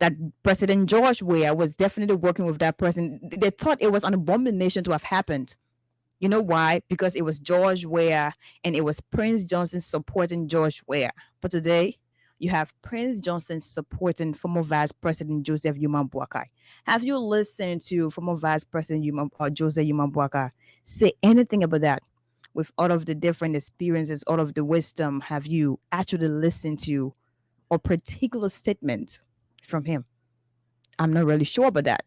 That President George Weah was definitely working with that person. They thought it was an abomination to have happened. You know why? Because it was George Weah and it was Prince Johnson supporting George Weah. But today, you have Prince Johnson supporting former Vice President Joseph Yuman Boakai. Have you listened to former Vice President Joseph Yuman Boakai say anything about that? With all of the different experiences, all of the wisdom, have you actually listened to a particular statement from him? I'm not really sure about that.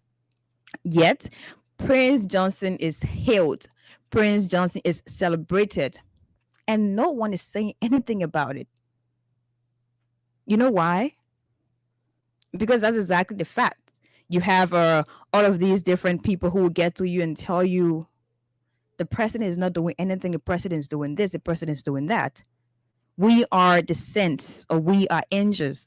Yet, Prince Johnson is hailed. Prince Johnson is celebrated. And no one is saying anything about it. You know why? Because that's exactly the fact. You have all of these different people who will get to you and tell you the president is not doing anything. The president is doing this. The president is doing that. We are the saints, or we are angels.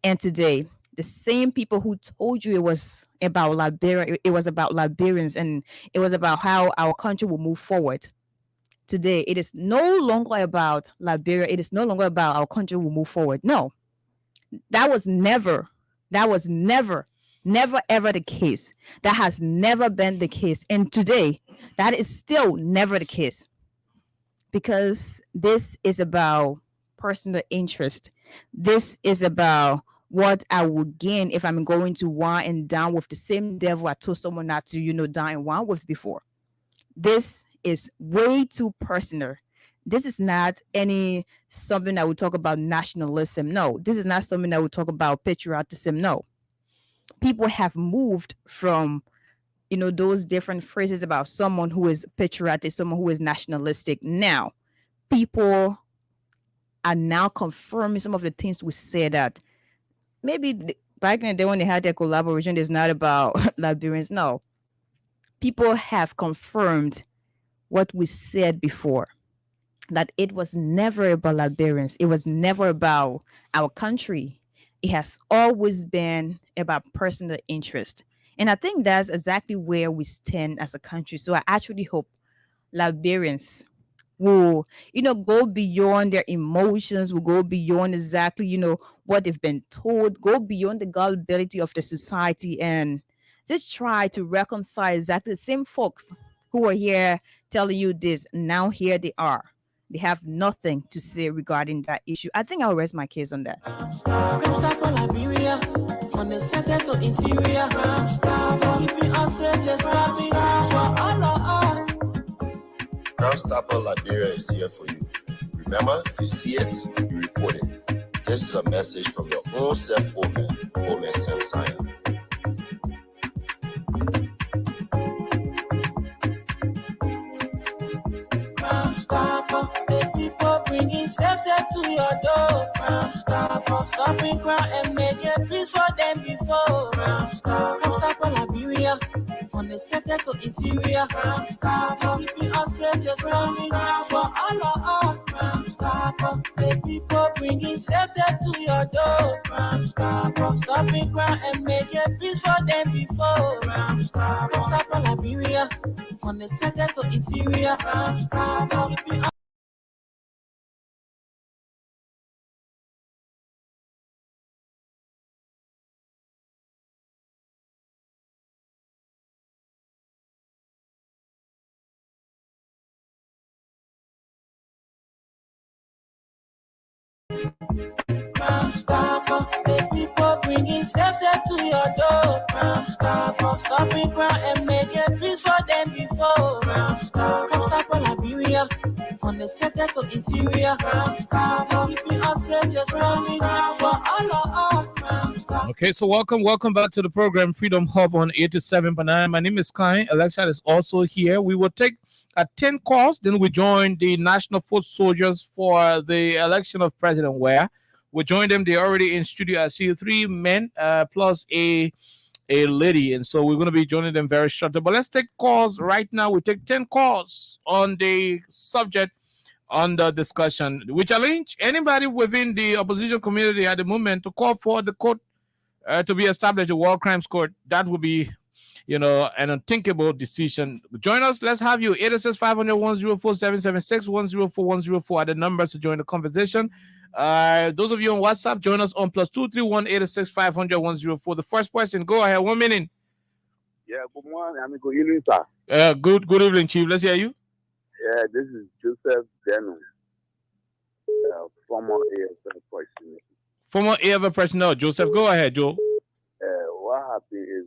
And today, the same people who told you it was about Liberia, it was about Liberians, and it was about how our country will move forward. Today, it is no longer about Liberia. It is no longer about our country will move forward. No, that was never, never ever the case. That has never been the case. And today, that is still never the case. Because this is about personal interest. This is about what I will gain if I'm going to wine and dine with the same devil I told someone not to, dine and wine with before. This is way too personal. This is not something that we talk about nationalism. No, this is not something that we talk about patriotism. No. People have moved from those different phrases about someone who is patriotic, someone who is nationalistic. Now, people are now confirming some of the things we said that maybe back in the day when they had their collaboration, it's not about Liberians. No, people have confirmed what we said before, that it was never about Liberians. It was never about our country. It has always been about personal interest. And I think that's exactly where we stand as a country. So I actually hope Liberians will, go beyond their emotions, will go beyond exactly, what they've been told, go beyond the gullibility of the society, and just try to reconcile exactly the same folks who are here telling you this. Now here they are. They have nothing to say regarding that issue. I think I'll rest my case on that. From the center to interior, keeping us safe, let's stop it for all. Crime Stopper Liberia is here for you. Remember, you see it, you report it. This is a message from your own Omen Sam Sanya. Crime Stopper, the people bringing safety to your door. Crime Stopper, stopping crime and making peace for them before. Crime Stopper Liberia, from the center to interior. Crime Stopper, keeping us safe, let's stop it for all. Crime Stopper, the people bringing safety to your door. Crime Stopper, stopping crime and making peace for them before. Crime Stopper Liberia, from the center to interior. Crime Stopper, keeping Crime Stopper, the people bringing safety to your door. Crime Stopper, stopping crime and making peace for them before. Crime Stopper Liberia, from the center to interior. Crime Stopper, keeping us safe, let's stop it for all. Crime Stopper. Okay, so welcome back to the program Freedom Hub on 87.9. My name is Kai. Alexa is also here. We will take 10 calls, then we join the National Foot Soldiers for the election of President Ware. We join them. They're already in studio. I see 3 men plus a lady, and so we're going to be joining them very shortly. But let's take calls right now. We take 10 calls on the subject on the discussion. We challenge anybody within the opposition community at the moment to call for the court to be established, a war crimes court. That would be, an unthinkable decision. Join us. Let's have you. 866-500-104-776, 104-104 are the numbers to join the conversation. Those of you on WhatsApp, join us on +231 866-500-104. The first person, go ahead. 1 minute. Yeah, good morning. I'm good evening, sir. Good evening, Chief. Let's hear you. Yeah, this is Joseph Denu, former AFL personnel. Former AFL personnel. Joseph, go ahead, Joe. What happened is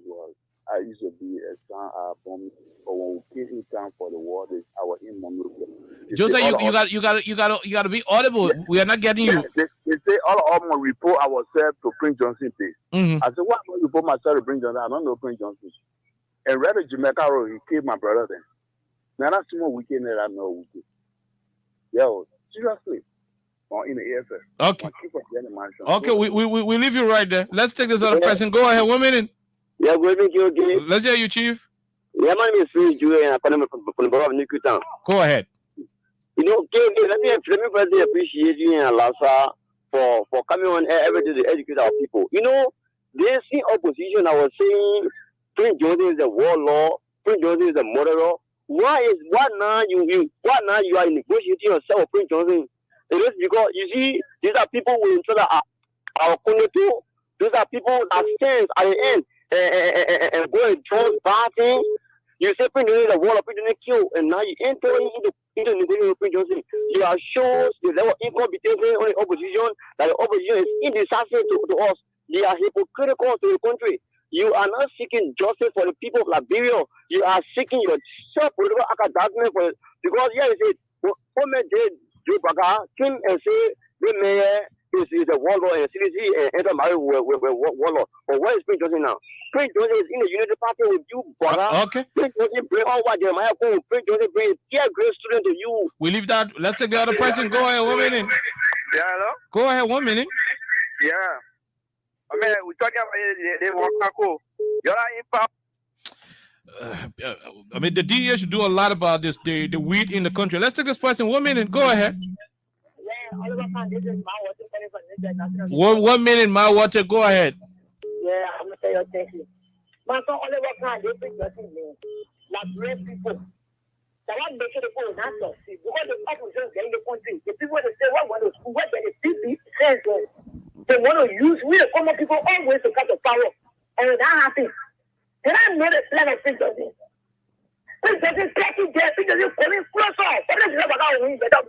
I used to be a son bomb, but when we came in time for the war, I was in Monrovia. Joseph, you got to be audible. Yeah. We are not getting you. They say all of my report I was sent to Prince Johnson place. Mm-hmm. I said, why don't you report myself to Prince Johnson? I don't know Prince Johnson. And right at Jamaica Road, he killed my brother then. Now that's more weekend that I know weekend. Yeah, seriously. In the AFL. Okay. Okay, we leave you right there. Let's take this other person. Go ahead, 1 minute. Yeah, good evening, again. Let's hear you, Chief. Yeah, my name is Julian. I'm from the borough of Nikutan. Go ahead. You know, let me first appreciate you and Lassa for coming on every day to educate our people. You know, they see opposition. I was saying Prince Johnson is a warlord, Prince Johnson is a murderer. Why now you are negotiating yourself with Prince Johnson? It is because you see these are people who ensure that our community. These are people that stand at the end and go and do bad things. You say Prince Johnson is a warlord, Prince Johnson kill, and now you entering into negotiating with Prince Johnson. You are shows the level of incompetence on the opposition, that the opposition is indecisive to us. They are hypocritical to the country. You are not seeking justice for the people of Liberia. You are seeking your self-political academic for it. Because here you say, Homer J. Joe Baga came and say the mayor is a warlord and CDC and enter married with warlord. But where is Prince Johnson now? Prince Johnson is in the Unity Party with you, Baga. Okay. Prince Johnson bring all what Jeremiah go. Prince Johnson bring a great student to you. We leave that. Let's take the other person. Go ahead, 1 minute. Yeah, hello? Go ahead, 1 minute. Yeah. I mean, we're talking about they walk back home. You're not in power. I mean, the DEA should do a lot about this, the weed in the country. Let's take this person. 1 minute. Go ahead. One minute, my water. Go ahead. Yeah, I'm gonna tell you thing. My son only work hard, they bring nothing new. Like great people. The one making the phone not to see because the opposition in the country, the people that say what want to school, what the people says they want to use we the common people always to cut the power. And when that happens, then I know the plan of Prince Johnson. Prince Johnson taking there, Prince Johnson coming closer. What is it about we better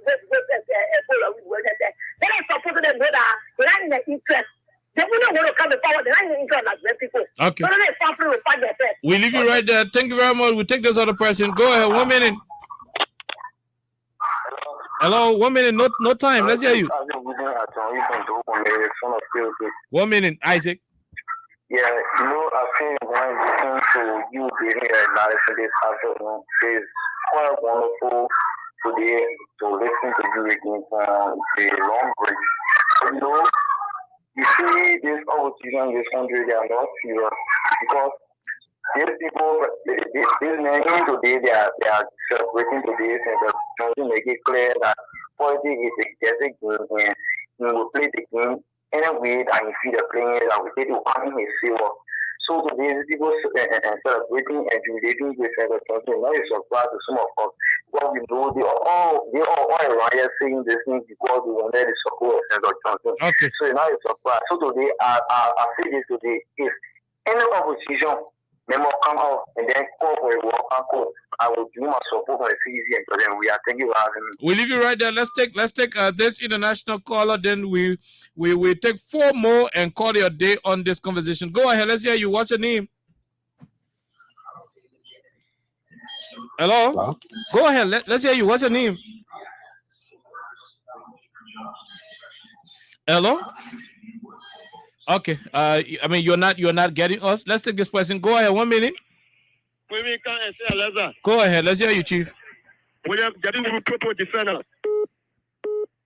then I suppose them know that they're not in the interest. They wouldn't want to come to power, they're not in the interest of black people. Okay. So they suffering will fight themselves. We leave you right there. Thank you very much. We take this other person. Go ahead. 1 minute. Hello, 1 minute. No time. Let's hear you. 1 minute, Isaac. Yeah, you know, I think when I listen to you being here analyzing this afternoon, it's quite wonderful today to listen to you again from the long break. You know, you see this opposition in this country, they are not serious because these people, these men today, they are celebrating today and they're trying to make it clear that politics is a guessing game and you will play the game anyway that you see the playing that we say to come in silver. So today, people celebrating and jubilating with the country. Now it's surprised to some of us because we know they are all around here saying this thing because they wanted to support Senator Johnson. Okay. So now it's surprised. So today, I say this today: if any opposition member come out and then call for a walk and call, I will do my support for the CDC and for them. We are thanking you for having me. We leave you right there. Let's take this international caller. Then we take 4 more and call it a day on this conversation. Go ahead. Let's hear you. What's your name? Hello. Hello? Go ahead. Let's hear you. What's your name? Hello. Okay. I mean, you're not getting us. Let's take this person. Go ahead. 1 minute. Go ahead. Let's hear you, Chief. William, getting the people defenders.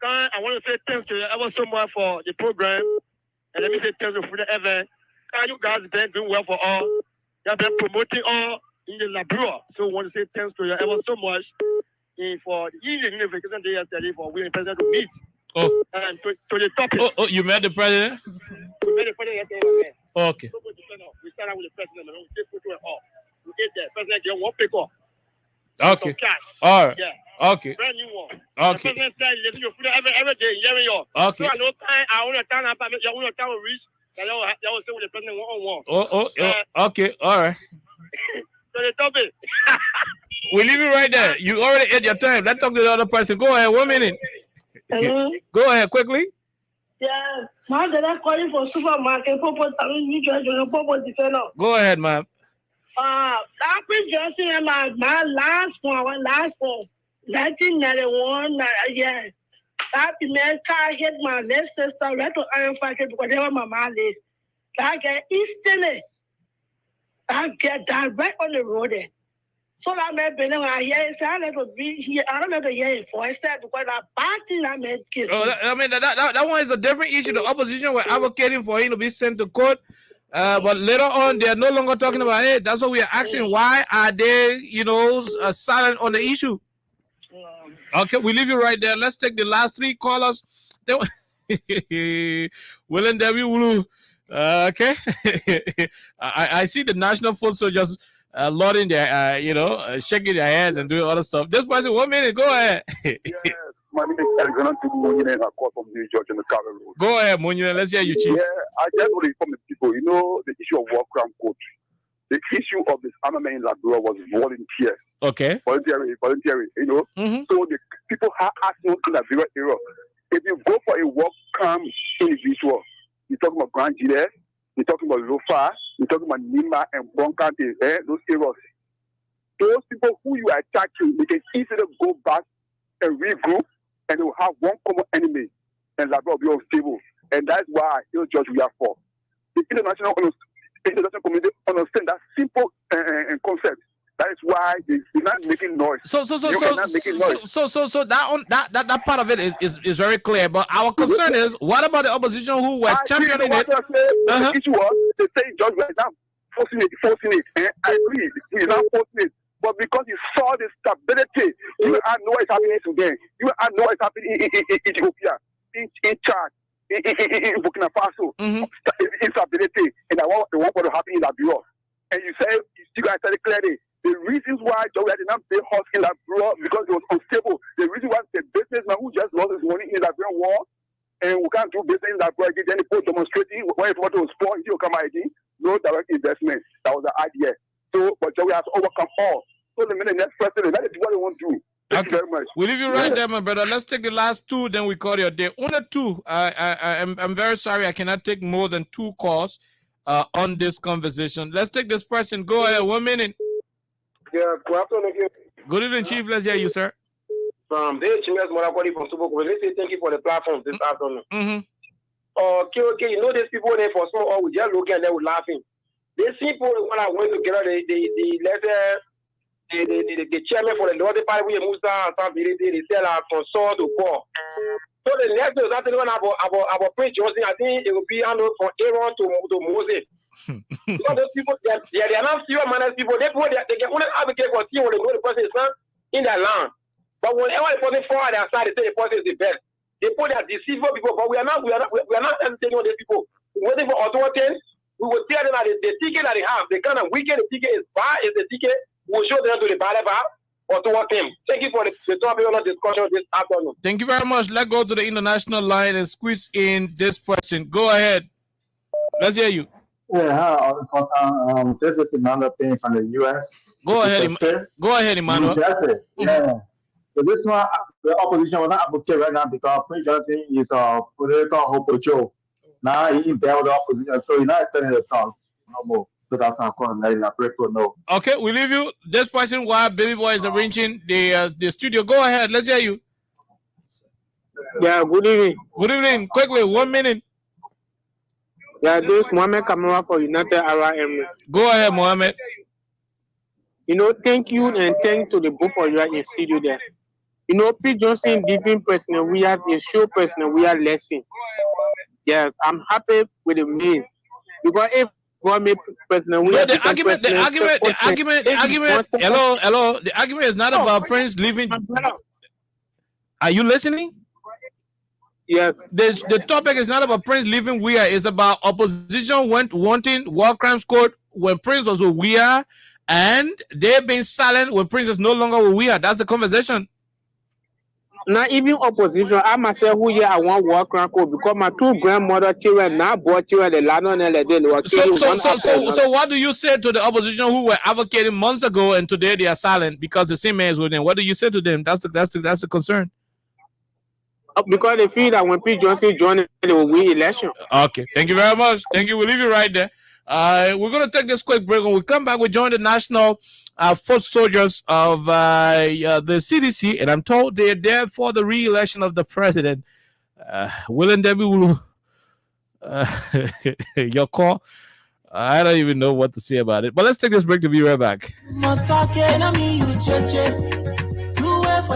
I want to say thanks to you ever so much for the program. And let me say thanks to the event. You guys have been doing well for all. You have been promoting all in the Liberia. So I want to say thanks to you ever so much for the evening vacation day yesterday for we the president to meet. Oh. And to the topic. Oh, you met the president? We met the president yesterday. Okay. We started with the president and we take photo and all. We get there. President get one pick up. Okay. Cash. All right. Yeah. Okay. Brand new one. Okay. The president said you listen to every day, hearing you. Okay. So I know time I want to turn up and you want to turn reach. That you will say with the president one-on-one. Oh, okay. All right. So the topic. We leave it right there. You already ate your time. Let's talk to the other person. Go ahead. 1 minute. Hello? Go ahead quickly. Yeah, my dad calling for supermarket. Go ahead, ma'am. That Prince Johnson and my last one. 1991, yeah. That man car hit my left sister right to Iron Factory because they were my mom live. I get instantly. I get that right on the road there. So I may be now here. I never be here. I don't know the year for instead because that party I made kids. Oh, I mean that one is a different issue. The opposition were advocating for him to be sent to court, but later on they are no longer talking about it. That's what we are asking. Why are they, silent on the issue? Okay, we leave you right there. Let's take the last 3 callers. William W. Wulu. Okay. I see the National Foot Soldiers loading their, shaking their heads and doing other stuff. This person, 1 minute, go ahead. My name is Alexander Munyin, and I call from New Georgia, the Carver Road. Go ahead, Munyin. Let's hear you, Chief. Yeah, I just want to inform the people, the issue of war crime code. The issue of disarmament in Labrador was volunteer. Okay. Voluntary, Mm-hmm. So the people have asked in Labrador area. If you go for a war crime individual, you're talking about Grand Gile, you're talking about Lofa, you're talking about Nima and Bonkante, those areas. Those people who you are attacking, they can easily go back and regroup, and they will have one common enemy, and Labrador will be unstable. And that's why Judge we are for. The international community understand that simple concept. That is why they're not making noise. So that part of it is very clear. But our concern is, what about the opposition who were championing it? The issue was they say Judge we are not forcing it. And I agree, he's not forcing it. But because you saw the stability, you know what's happening in Sudan. You know what's happening in Ethiopia, in Chad, in Burkina Faso. Mm-hmm. Instability, and I want what to happen in Labrador. And you say, you guys said it clearly. The reasons why Joe did not pay horse in Labrador because it was unstable. The reason why the businessman who just lost his money in the Labrador war, and we can't do business in Labrador again, then people demonstrating when it was sport, he'll come again. No direct investment. That was the idea. So, but Joe has overcome all. So the next president, that is what they want to do. Thank you very much. We leave you right there, my brother. Let's take the last 2, then we call your day. Only 2. I'm very sorry. I cannot take more than 2 calls on this conversation. Let's take this person. Go ahead. 1 minute. Yeah, good afternoon again. Good evening, Chief. Let's hear you, sir. From the HMS Morakodi from Suboko. Let's say thank you for the platform this afternoon. Mm-hmm. Okay. You know, these people there for small, or we just looking and they were laughing. These people, when I went together, the chairman for the Lord's Party, we moved down and they sell from Saul to Paul. So the next is actually one about Prince Johnson. I think it will be from Aaron to Moses. So those people, they are not serious minded people. They can only advocate for see when they know the person is not in their land. But whenever the person fall on their side, they say the person is the best. They put their deceitful people, but we are not entertaining on these people. We're waiting for authorities. We will tell them that the ticket that they have, the kind of wicked the ticket is bad is the ticket. We'll show them to the bad or toward them. Thank you for the topic of discussion this afternoon. Thank you very much. Let's go to the international line and squeeze in this person. Go ahead. Let's hear you. Yeah, hi, this is Emmanuel Payne from the U.S. Go ahead, Emmanuel. Exactly. Yeah. So this one, the opposition will not advocate right now because Prince Johnson is a political hope. Now he's there with the opposition, so he's not standing the talk no more. So that's how I'm letting that break no. Okay, we leave you. This person while Baby Boy is arranging the studio. Go ahead. Let's hear you. Yeah, good evening. Good evening. Quickly, 1 minute. Yeah, this is Mohammed Kamara for United Arab Emirates. Go ahead, Mohammed. Thank you and thank to the both of you in studio there. Pete Johnson giving President Weah a show President Weah lesson. Yes, I'm happy with the mean. Because if President Weah, the argument, hello. The argument is not about Prince leaving. Are you listening? Yes. The topic is not about Prince leaving Weah. It's about opposition wanting war crimes court when Prince was with Weah, and they've been silent when Prince is no longer with Weah. That's the conversation. Now, even opposition, I myself who I want war crime court because my 2 grandmother children now bought children the land on the So what do you say to the opposition who were advocating months ago and today they are silent because the same man is with them? What do you say to them? That's the concern. Because they feel that when Pete Johnson joined, they will win election. Okay, thank you very much. Thank you. We'll leave you right there. We're going to take this quick break. When we come back, we join the National Foot Soldiers of the CDC, and I'm told they're there for the re-election of the president. William W. Your call. I don't even know what to say about it, but let's take this break to be right back. For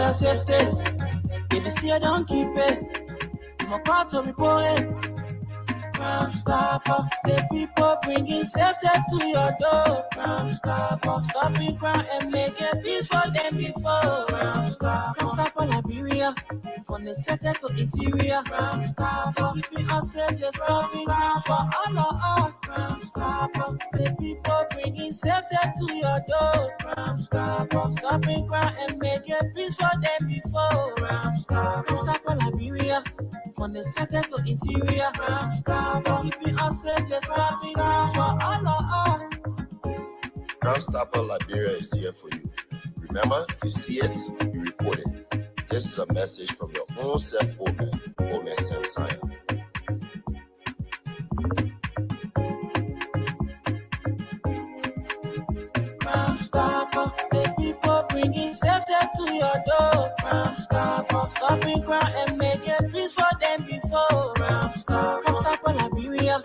your safety. If you see I don't keep it, I'm a part of it, boy. Crime Stopper, the people bringing safety to your door. Crime Stopper, stopping crime and making peace for them before. Crime Stopper Liberia, from the center to interior. Crime Stopper, keeping us safe, let's stop crime for all of us. Crime Stopper, the people bringing safety to your door. Crime Stopper, stopping crime and making peace for them before. Crime Stopper Liberia, from the center to interior. Crime Stopper, keeping us safe, let's stop crime for all of us. Crime Stopper Liberia is here for you. Remember, you see it, you report it. This is a message from your own Omen Sam Sanya. Crime Stopper, the people bringing safety to your door. Crime Stopper, stopping crime and making peace for them before. Crime Stopper Liberia,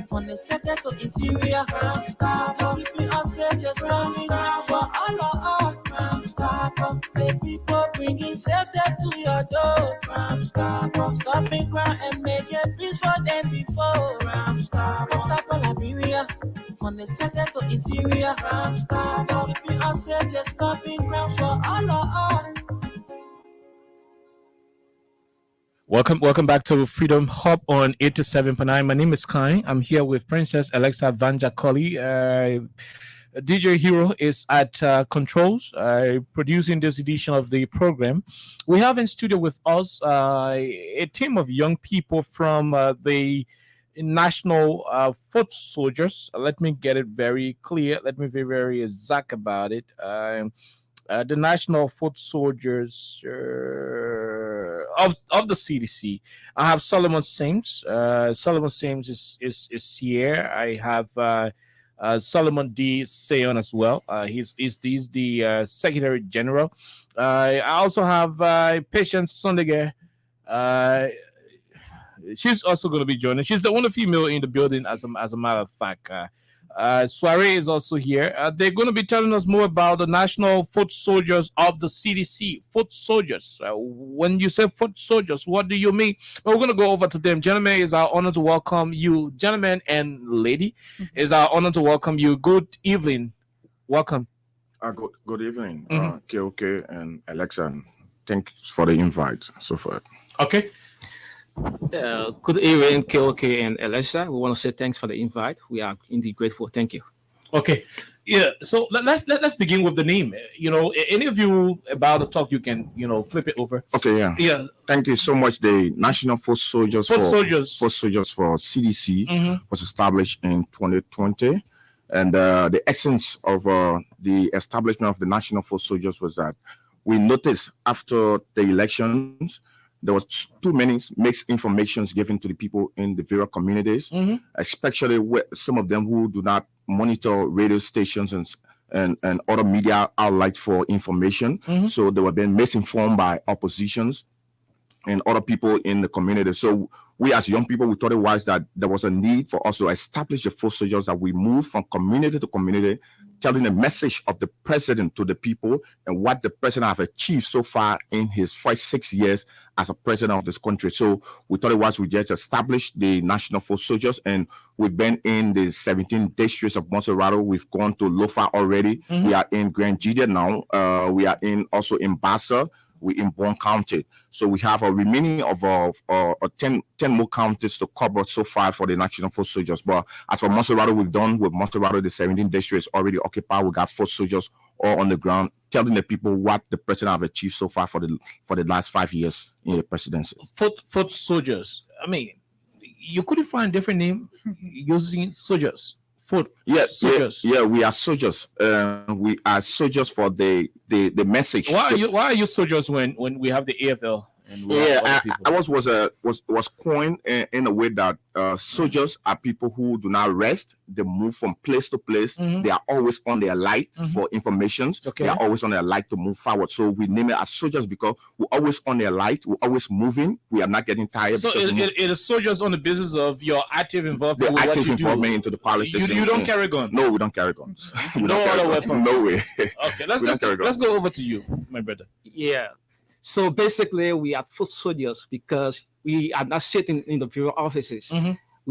from the center to interior. Crime Stopper, keeping us safe, let's stop crime for all of us. Crime Stopper, the people bringing safety to your door. Crime Stopper, stopping crime and making peace for them before. Crime Stopper Liberia, from the center to interior. Crime Stopper, keeping us safe, let's stop crime for all of us. Welcome back to Freedom Hub on 87.9. My name is Kai. I'm here with Princess Alexa Vanja Colley. DJ Hero is at controls, producing this edition of the program. We have in studio with us a team of young people from the National Foot Soldiers. Let me get it very clear. Let me be very exact about it. The National Foot Soldiers of the CDC. I have Solomon Sims. Solomon Sims is here. I have Solomon D. Sayon as well. He's the Secretary General. I also have Patience Sondeger. She's also going to be joining. She's the only female in the building, as a matter of fact. Soiree is also here. They're going to be telling us more about the National Foot Soldiers of the CDC. Foot Soldiers. When you say Foot Soldiers, what do you mean? Well, we're going to go over to them. Gentlemen, it's our honor to welcome you. Gentlemen and lady, it's our honor to welcome you. Good evening. Welcome. Good evening, KOK and Alexa. Thanks for the invite so far. Okay. Good evening, KOK and Alexa. We want to say thanks for the invite. We are indeed grateful. Thank you. Okay. Yeah. So let's begin with the name. Any of you about the talk, you can flip it over. Okay. Yeah. Yeah. Thank you so much. The National Foot Soldiers for CDC was established in 2020, and the essence of the establishment of the National Foot Soldiers was that we noticed after the elections there was too many mixed informations given to the people in the various communities, especially with some of them who do not monitor radio stations and other media outlets for information. So they were being misinformed by oppositions and other people in the community. So we as young people, we thought it was that there was a need for us to establish the foot soldiers, that we move from community to community, telling the message of the president to the people and what the president have achieved so far in his first 6 years as a president of this country. So we thought it was we just established the National Foot Soldiers, and we've been in the 17 districts of Monserrato. We've gone to Lofa already. We are in Grand Gidia now. We are also in Bassa. We're in Bon County. So we have a remaining of 10 more counties to cover so far for the National Foot Soldiers. But as for Monserrato, we've done with Monserrato, the 17 districts already occupied. We got foot soldiers all on the ground, telling the people what the president have achieved so far for the last 5 years in the presidency. Foot soldiers. I mean, you couldn't find different name using soldiers. Soldiers. Yeah, we are soldiers. We are soldiers for the message. Why are you soldiers when we have the AFL? Ours was coined in a way that soldiers are people who do not rest. They move from place to place. They are always on their light for information. They are always on their light to move forward. So we name it as soldiers because we're always on their light. We're always moving. We are not getting tired. So it is soldiers on the basis of your active involvement. The active involvement into the politics. You don't carry guns. No, we don't carry guns. No other weapons. No way. Okay, let's go over to you, my brother. Yeah. So basically, we are foot soldiers because we are not sitting in the bureau offices.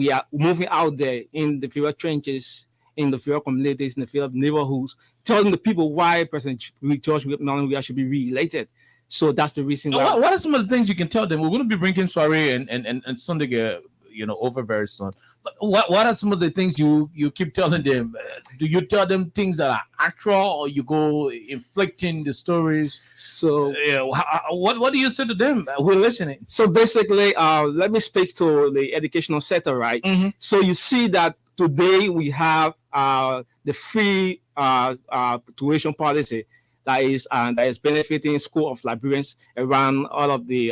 we are moving out there in the various trenches, in the various communities, in the various neighborhoods, telling the people why President George Weah should be re-elected. So that's the reason why. What are some of the things you can tell them? We're going to be bringing Soiree and Sunday, over very soon. But what are some of the things you keep telling them? Do you tell them things that are actual, or you go inflicting the stories? So what do you say to them who are listening? So basically, let me speak to the educational sector, right? Mm-hmm. So you see that today we have the free tuition policy that is benefiting school of librarians around all of the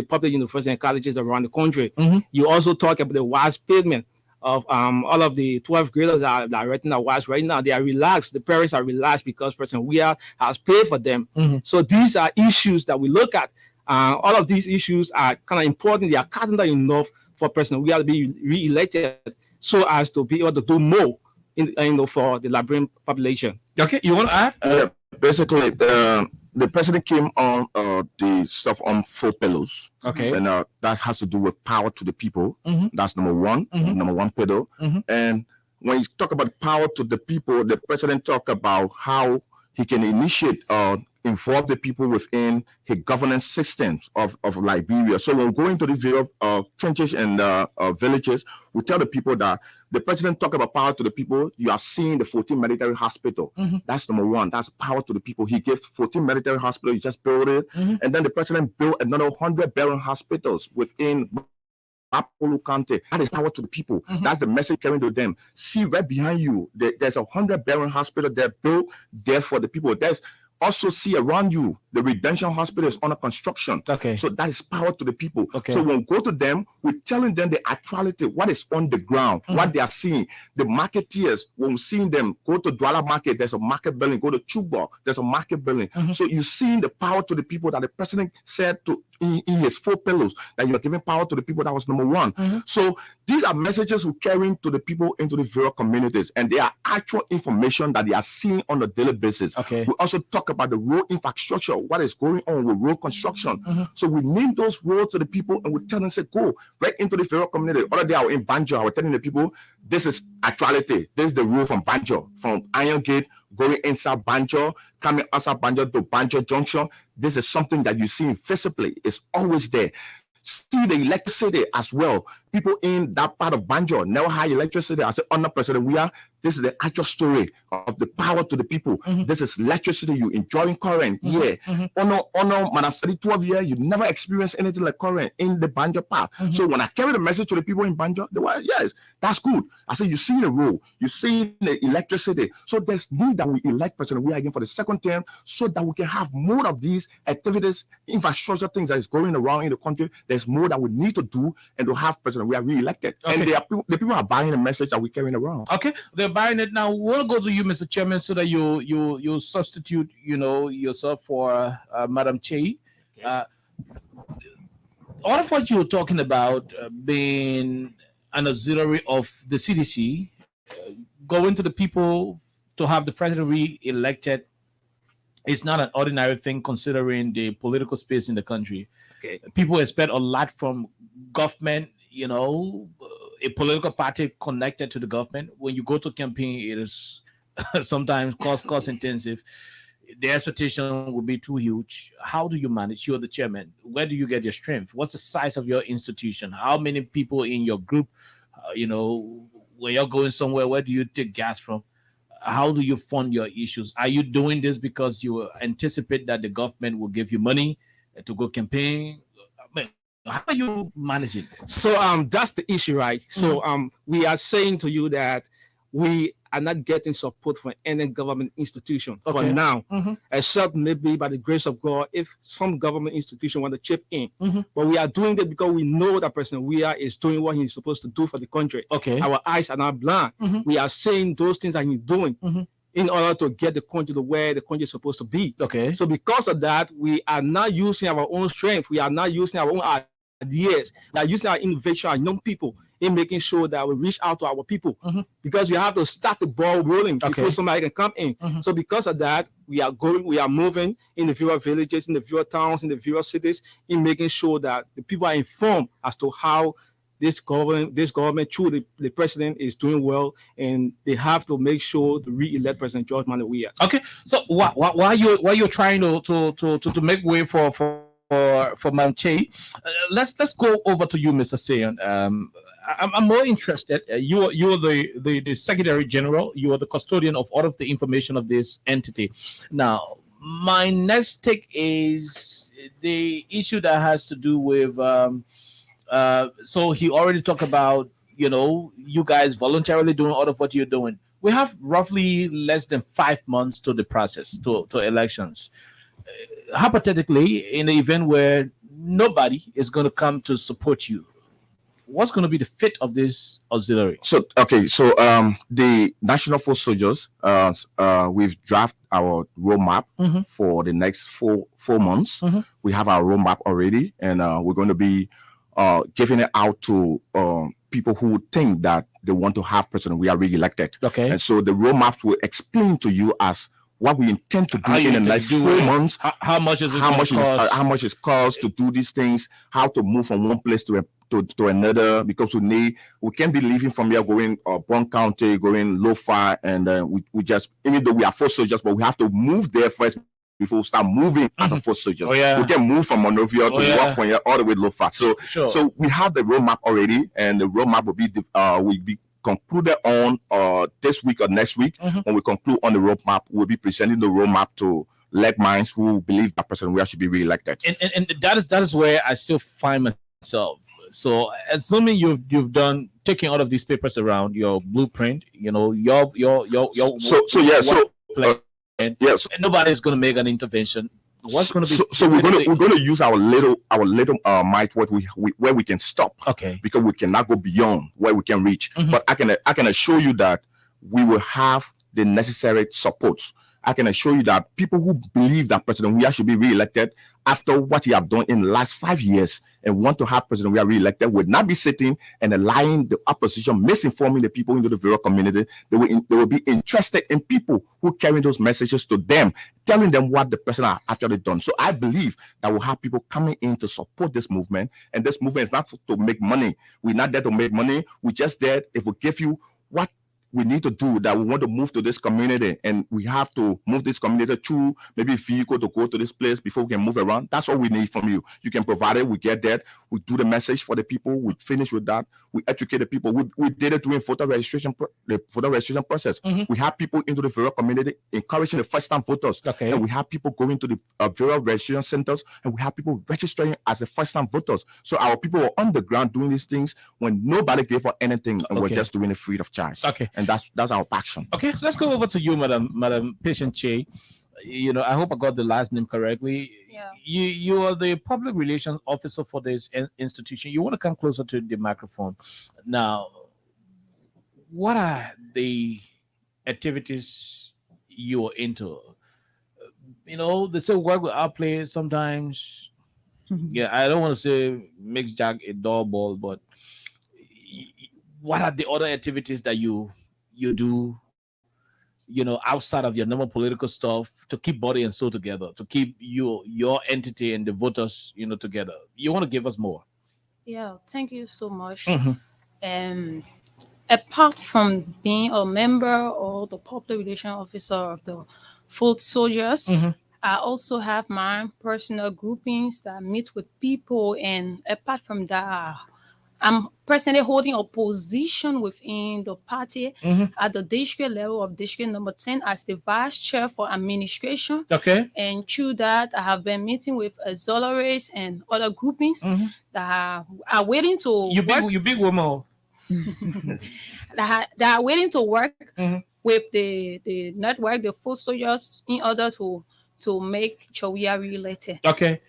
public university and colleges around the country. Mm-hmm. You also talk about the WASS payment of all of the 12th graders that are writing at WASS right now. They are relaxed. The parents are relaxed because President Weah has paid for them. Mm-hmm. So these are issues that we look at. All of these issues are kind of important. They are cardinal enough for President Weah to be re-elected so as to be able to do more for the librarian population. Okay, you want to add? Basically, the president came on the stuff on 4 pillars. Okay. And that has to do with power to the people. Mm-hmm. That's number one, Mm-hmm. number one pillar. Mm-hmm. And when you talk about power to the people, the president talked about how he can initiate involve the people within his governance systems of Liberia. So when we go into the various trenches and villages, we tell the people that the president talk about power to the people. You are seeing the 14 military hospital. Mm-hmm. That's number one. That's power to the people. He gave 14 military hospitals. He just built it. Mm-hmm. And then the president built another 100 barren hospitals within Apollo County. That is power to the people. Mm-hmm. That's the message carrying to them. See right behind you, there's 100 barren hospital that built there for the people. There's also see around you, the Redemption Hospital is under construction. Okay. So that is power to the people. Okay. So when we go to them, we're telling them the actuality, what is on the ground, Mm-hmm. what they are seeing. The marketeers, when we're seeing them, go to Douala Market, there's a market building. Go to Chuba, there's a market building. Mm-hmm. So you're seeing the power to the people that the president said to in his 4 pillars, that you're giving power to the people. That was number one. Mm-hmm. So these are messages we're carrying to the people into the various communities, and they are actual information that they are seeing on a daily basis. Okay. We also talk about the road infrastructure, what is going on with road construction. Mm-hmm. So we name those roads to the people, and we tell them, say, go right into the various community. Other day I was in Banjo, I was telling the people, this is actuality. This is the road from Banjo, from Iron Gate, going inside Banjo, coming outside Banjo to Banjo Junction. This is something that you see visibly. It's always there. See the electricity as well. People in that part of Banjo never had electricity. I said, under President Weah, this is the actual story of the power to the people. Mm-hmm. This is electricity you enjoying current. Mm-hmm. Yeah. Mm-hmm. On when I studied 12 years, you never experienced anything like current in the Banjo part. Mm-hmm. So when I carry the message to the people in Banjo, they were, yes, that's good. I said, you see the road, you see the electricity. So there's need that we elect President Weah again for the second term, so that we can have more of these activities, infrastructure things that is going around in the country. There's more that we need to do, and to have President Weah re-elected. Okay. And the people are buying the message that we're carrying around. Okay, they're buying it now. We'll go to you, Mr. Chairman, so that you substitute, yourself for Madam Che. Okay. All of what you're talking about being an auxiliary of the CDC, going to the people to have the president re-elected, is not an ordinary thing considering the political space in the country. Okay. People expect a lot from government, a political party connected to the government. When you go to campaign, it is sometimes cost intensive. The expectation will be too huge. How do you manage? You're the chairman. Where do you get your strength? What's the size of your institution? How many people in your group? When you're going somewhere, where do you take gas from? How do you fund your issues? Are you doing this because you anticipate that the government will give you money to go campaign? How are you managing? So that's the issue, right? So we are saying to you that we are not getting support from any government institution for now, except maybe by the grace of God, if some government institution want to chip in. But we are doing it because we know that President Weah is doing what he's supposed to do for the country. Okay. Our eyes are not blind. We are saying those things that he's doing in order to get the country to where the country is supposed to be. Okay. So because of that, we are not using our own strength. We are not using our own ideas. We are using our innovation, our young people, in making sure that we reach out to our people, because you have to start the ball rolling before somebody can come in. So because of that, we are moving in the various villages, in the various towns, in the various cities, in making sure that the people are informed as to how this government through the president is doing well, and they have to make sure to re-elect President George Manawia. Okay, so while you're trying to make way for Madam Che, let's go over to you, Mr. Sayan. I'm more interested. You are the Secretary General. You are the custodian of all of the information of this entity. Now, my next take is the issue that has to do with. So he already talked about, you guys voluntarily doing all of what you're doing. We have roughly less than 5 months to the process to elections. Hypothetically, in the event where nobody is going to come to support you, what's going to be the fit of this auxiliary? So the National Foot Soldiers, we've drafted our roadmap for the next four months. We have our roadmap already, and we're going to be giving it out to people who think that they want to have President we are re-elected. Okay. And so the roadmaps will explain to you as what we intend to do in the next 4 months. How much is it? How much it costs to do these things? How to move from one place to another? Because we can't be leaving from here going Bronx County, going Lofa, and we just, even though we are foot soldiers, but we have to move there first before we start moving as a foot soldiers. Oh, yeah. We can move from Monrovia to walk from here all the way to Lofa. So we have the roadmap already, and the roadmap will be concluded on this week or next week. When we conclude on the roadmap, we'll be presenting the roadmap to like minds who believe that President Weah should be re-elected. And that is where I still find myself. So assuming you've done taking all of these papers around your blueprint, and nobody's going to make an intervention. What's going to be? So we're going to use our little might where we can stop. Okay. Because we cannot go beyond where we can reach. But I can assure you that we will have the necessary support. I can assure you that people who believe that President Weah should be re-elected after what he have done in the last 5 years and want to have President Weah re-elected would not be sitting and allowing the opposition, misinforming the people into the various community. They will be interested in people who carry those messages to them, telling them what the president has actually done. So I believe that we'll have people coming in to support this movement. And this movement is not to make money. We're not there to make money. We're just there if we give you what we need to do, that we want to move to this community, and we have to move this community through maybe a vehicle to go to this place before we can move around. That's all we need from you. You can provide it. We get that. We do the message for the people. We finish with that. We educate the people. We did it during the voter registration process. We have people into the various community encouraging the first-time voters. Okay. And we have people going to the various registration centers, and we have people registering as the first-time voters. So our people were on the ground doing these things when nobody gave us anything, and we're just doing it free of charge. Okay. And that's our passion. Okay, let's go over to you, Madam Patient Che. I hope I got the last name correctly. Yeah. You are the public relations officer for this institution. You want to come closer to the microphone. Now, what are the activities you're into? They say work with our players sometimes. Yeah, I don't want to say makes Jack a dull ball, but what are the other activities that you do, outside of your normal political stuff to keep body and soul together, to keep your entity and the voters, together? You want to give us more? Yeah, thank you so much. Apart from being a member or the public relations officer of the Foot Soldiers, I also have my personal groupings that meet with people, and apart from that, I'm personally holding a position within the party at the district level of district number 10 as the vice chair for administration. Okay. And through that, I have been meeting with auxiliaries and other groupings that are waiting to You big woman. that are waiting to work with the network, the Foot Soldiers, in order to make Chawia related. Okay.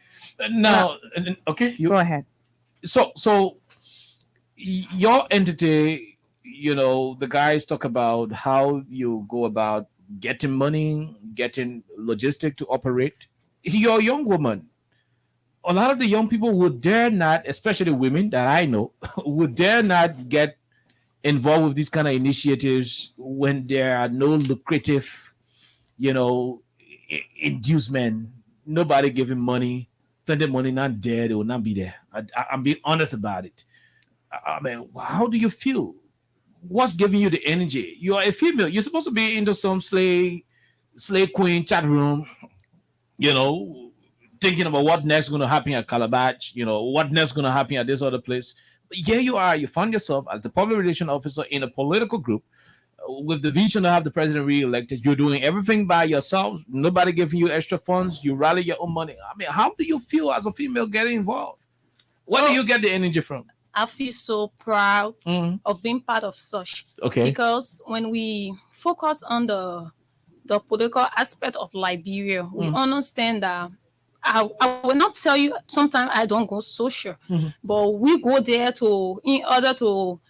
Now, go ahead. So your entity, the guys talk about how you go about getting money, getting logistic to operate. You're a young woman. A lot of the young people would dare not, especially women that I know, would dare not get involved with these kind of initiatives when there are no lucrative, inducement. Nobody giving money, plenty of money not there. They will not be there. I'm being honest about it. I mean, how do you feel? What's giving you the energy? You are a female. You're supposed to be into some slay queen chat room, you know, thinking about what next going to happen at Calabash, you know, what next going to happen at this other place. But here you are. You found yourself as the public relation officer in a political group with the vision to have the president re-elected. You're doing everything by yourself. Nobody giving you extra funds. You rally your own money. I mean, how do you feel as a female getting involved? Where do you get the energy from? I feel so proud of being part of such. Okay. Because when we focus on the political aspect of Liberia, we understand that I will not tell you sometimes I don't go social, but we go there in order to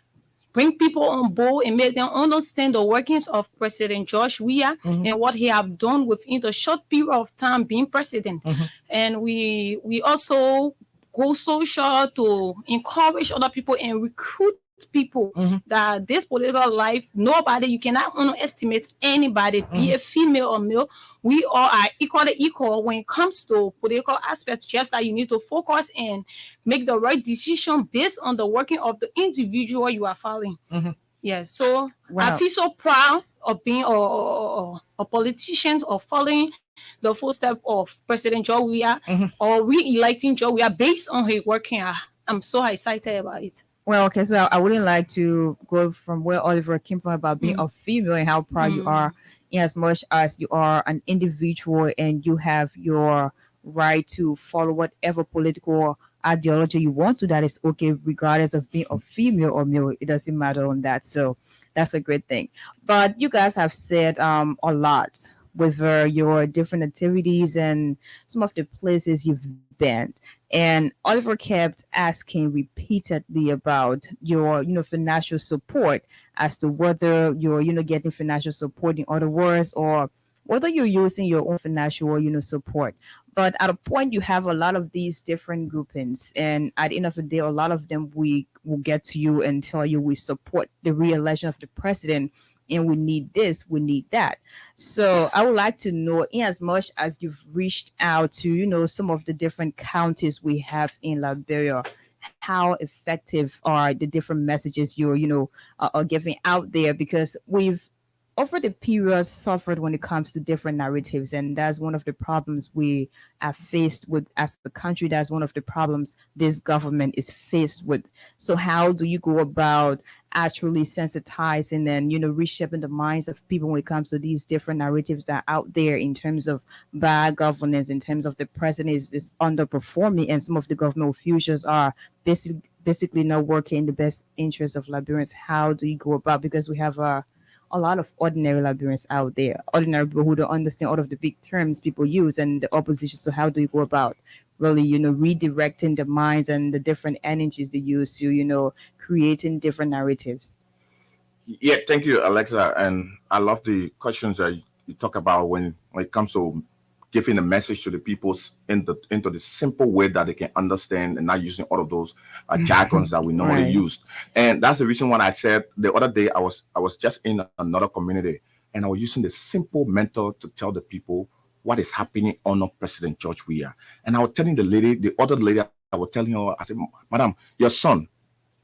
bring people on board and make them understand the workings of President George Weah and what he have done within the short period of time being president. And we also go social to encourage other people and recruit people that this political life, nobody, you cannot underestimate anybody, be a female or male. We all are equal when it comes to political aspects, just that you need to focus and make the right decision based on the working of the individual you are following. Yeah, so I feel so proud of being a politician or following the footsteps of President George Weah or re-electing George Weah based on his working. I'm so excited about it. Well, okay, so I wouldn't like to go from where Oliver came from about being a female and how proud you are, in as much as you are an individual and you have your right to follow whatever political ideology you want to. That is okay, regardless of being a female or male. It doesn't matter on that. So that's a great thing. But you guys have said a lot with your different activities and some of the places you've been. And Oliver kept asking repeatedly about your, financial support, as to whether you're, getting financial support, in other words, or whether you're using your own financial, support. But at a point, you have a lot of these different groupings, and at the end of the day, a lot of them we will get to you and tell you we support the re-election of the president, and we need this, we need that. So I would like to know, in as much as you've reached out to, some of the different counties we have in Liberia, how effective are the different messages you're, are giving out there? Because we've over the period suffered when it comes to different narratives, and that's one of the problems we are faced with as a country. That's one of the problems this government is faced with. So how do you go about actually sensitizing and reshaping the minds of people when it comes to these different narratives that are out there, in terms of bad governance, in terms of the president is underperforming and some of the government officials are basically not working in the best interest of Liberians? How do you go about, because we have a lot of ordinary Liberians out there, ordinary people who don't understand all of the big terms people use and the opposition. So how do you go about really, redirecting the minds and the different energies they use to, creating different narratives? Yeah, thank you, Alexa. And I love the questions that you talk about when it comes to giving a message to the people into the simple way that they can understand, and not using all of those jargons that we normally use. And that's the reason why I said the other day I was just in another community, and I was using the simple method to tell the people what is happening under President George Weah. And I was telling the other lady, I was telling her, I said, Madam, your son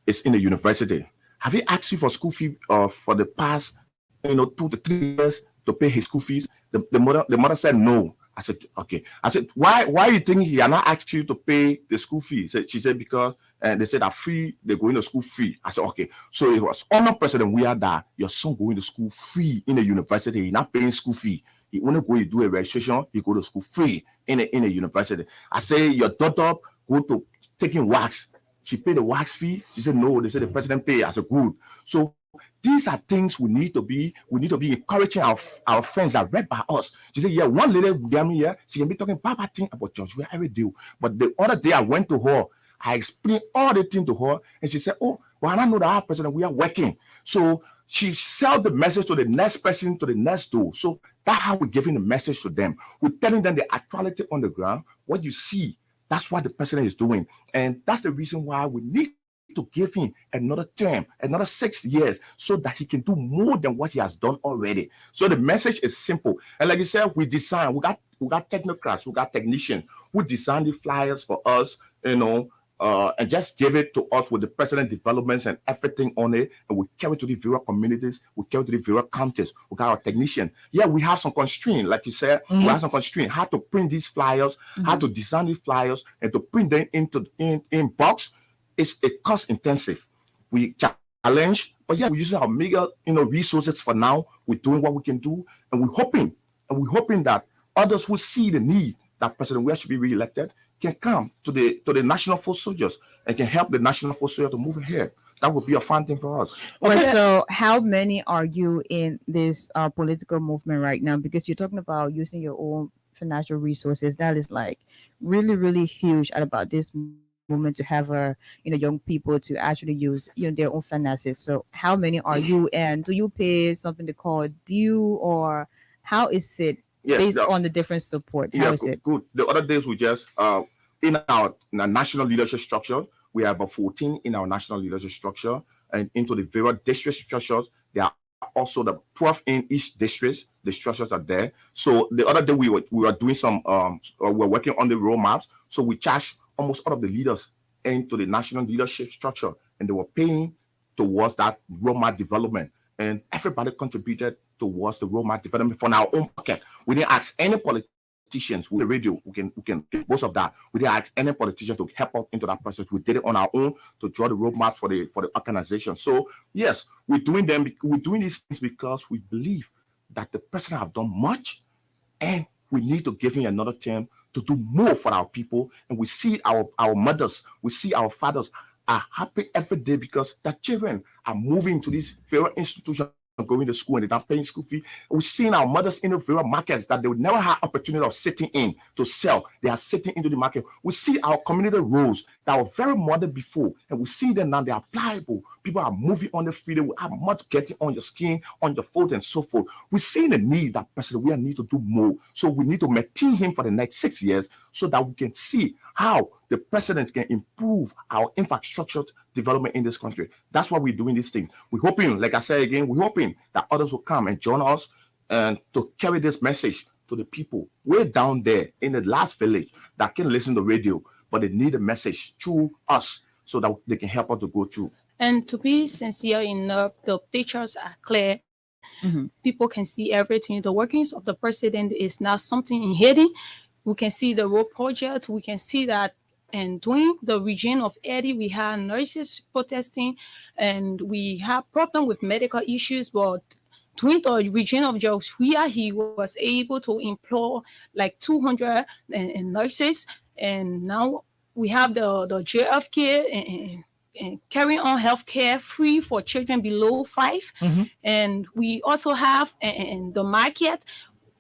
is in the university. Have he asked you for school fee for the past 2 to 3 years to pay his school fees? The mother said no. I said, okay. I said, why you think he had not asked you to pay the school fee? She said, because they said that they're going to school free. I said, okay. So it was under President Weah that your son going to school free in the university. He's not paying school fee. He only go to do a registration. He go to school free in a university. I say, your daughter go to taking wax. She paid the wax fee. She said, no. They said the president pay. I said, good. So these are things we need to be encouraging our friends that read by us. She said, yeah, one lady down here, she can be talking bad thing about George Weah every day. But the other day I went to her, I explained all the things to her, and she said, oh, well, I know that our president, we are working. So she sell the message to the next person, to the next door. So that's how we're giving the message to them. We're telling them the actuality on the ground. What you see, that's what the president is doing. And that's the reason why we need to give him another term, another 6 years, so that he can do more than what he has done already. So the message is simple. And like you said, we got technocrats, we got technicians who design the flyers for us, and just give it to us with the president developments and everything on it, and we carry to the various communities, we carry to the various counties. We got our technician. Yeah, we have some constraint, like you said, we have some constraint. How to print these flyers, how to design these flyers, and to print them in box. It cost intensive. We challenge, but yeah, we're using our mega resources for now. We're doing what we can do, and we're hoping that others who see the need that President Weah should be re-elected can come to the National Foot Soldiers and can help the National Foot Soldiers to move ahead. That would be a fun thing for us. Well, so how many are you in this political movement right now? Because you're talking about using your own financial resources. That is like really, really huge at about this moment to have young people to actually use their own finances. So how many are you, and do you pay something they call due, or how is it? Yes, based on the different support? How is it? Good. The other days we just in our national leadership structure, we have about 14 in our national leadership structure, and into the various district structures, there are also the 12 in each district. The structures are there. So the other day we were doing some we're working on the roadmaps. So we charge almost all of the leaders into the national leadership structure, and they were paying towards that roadmap development, and everybody contributed towards the roadmap development from our own pocket. We didn't ask any politicians with the radio. We can get most of that. We didn't ask any politician to help us into that process. We did it on our own to draw the roadmap for the organization. So yes, we're doing these things because we believe that the president have done much, and we need to give him another term to do more for our people. And we see our mothers, we see our fathers are happy every day because their children are moving to these various institutions, going to school, and they're not paying school fee. We're seeing our mothers in the various markets that they would never have opportunity of sitting in to sell. They are sitting into the market. We see our community roads that were very modern before, and we see them now. They are pliable. People are moving on the freeway. We have much getting on your skin, on your foot, and so forth. We're seeing the need that President we need to do more. So we need to maintain him for the next 6 years so that we can see how the president can improve our infrastructure development in this country. That's why we're doing this thing. We're hoping, like I said again, we're hoping that others will come and join us and to carry this message to the people way down there in the last village that can listen to radio, but they need a message through us so that they can help us to go through. And to be sincere enough, the pictures are clear. People can see everything. The workings of the president is not something in hidden. We can see the road project. We can see that. And during the region of Eddie, we had nurses protesting, and we have problem with medical issues. But during the region of Joshua, he was able to employ like 200 nurses, and now we have the JFK and carrying on healthcare free for children below 5. And we also have the market,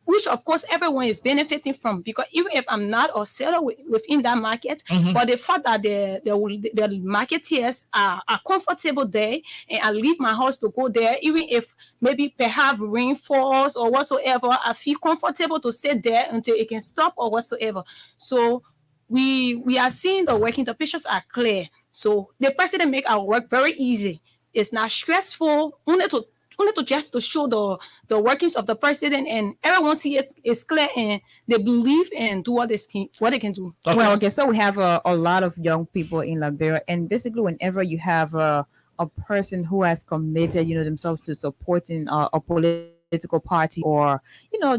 which of course everyone is benefiting from, because even if I'm not a seller within that market, but the fact that the marketeers are comfortable there, and I leave my house to go there, even if maybe perhaps rain falls or whatsoever, I feel comfortable to sit there until it can stop or whatsoever. So we are seeing the working, the pictures are clear. So the president make our work very easy. It's not stressful, only to show the workings of the president, and everyone see it's clear, and they believe and do what they can do. Well, okay, so we have a lot of young people in Liberia, and basically whenever you have a person who has committed themselves to supporting a political party or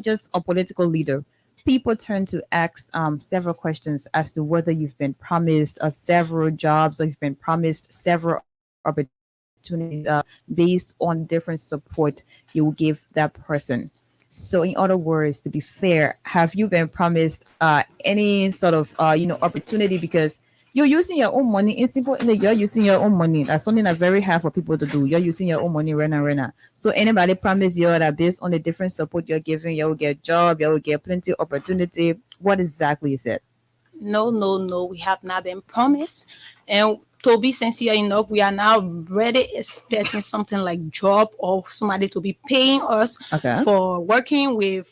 just a political leader, people turn to ask several questions as to whether you've been promised several jobs or you've been promised several opportunities based on different support you will give that person. So in other words, to be fair, have you been promised any sort of opportunity? Because you're using your own money. In simple, you're using your own money. That's something that's very hard for people to do. You're using your own money right now. So anybody promise you that based on the different support you're giving, you will get a job, you will get plenty of opportunity? What exactly is it? No, we have not been promised. And to be sincere enough, we are now really expecting something like job or somebody to be paying us for working with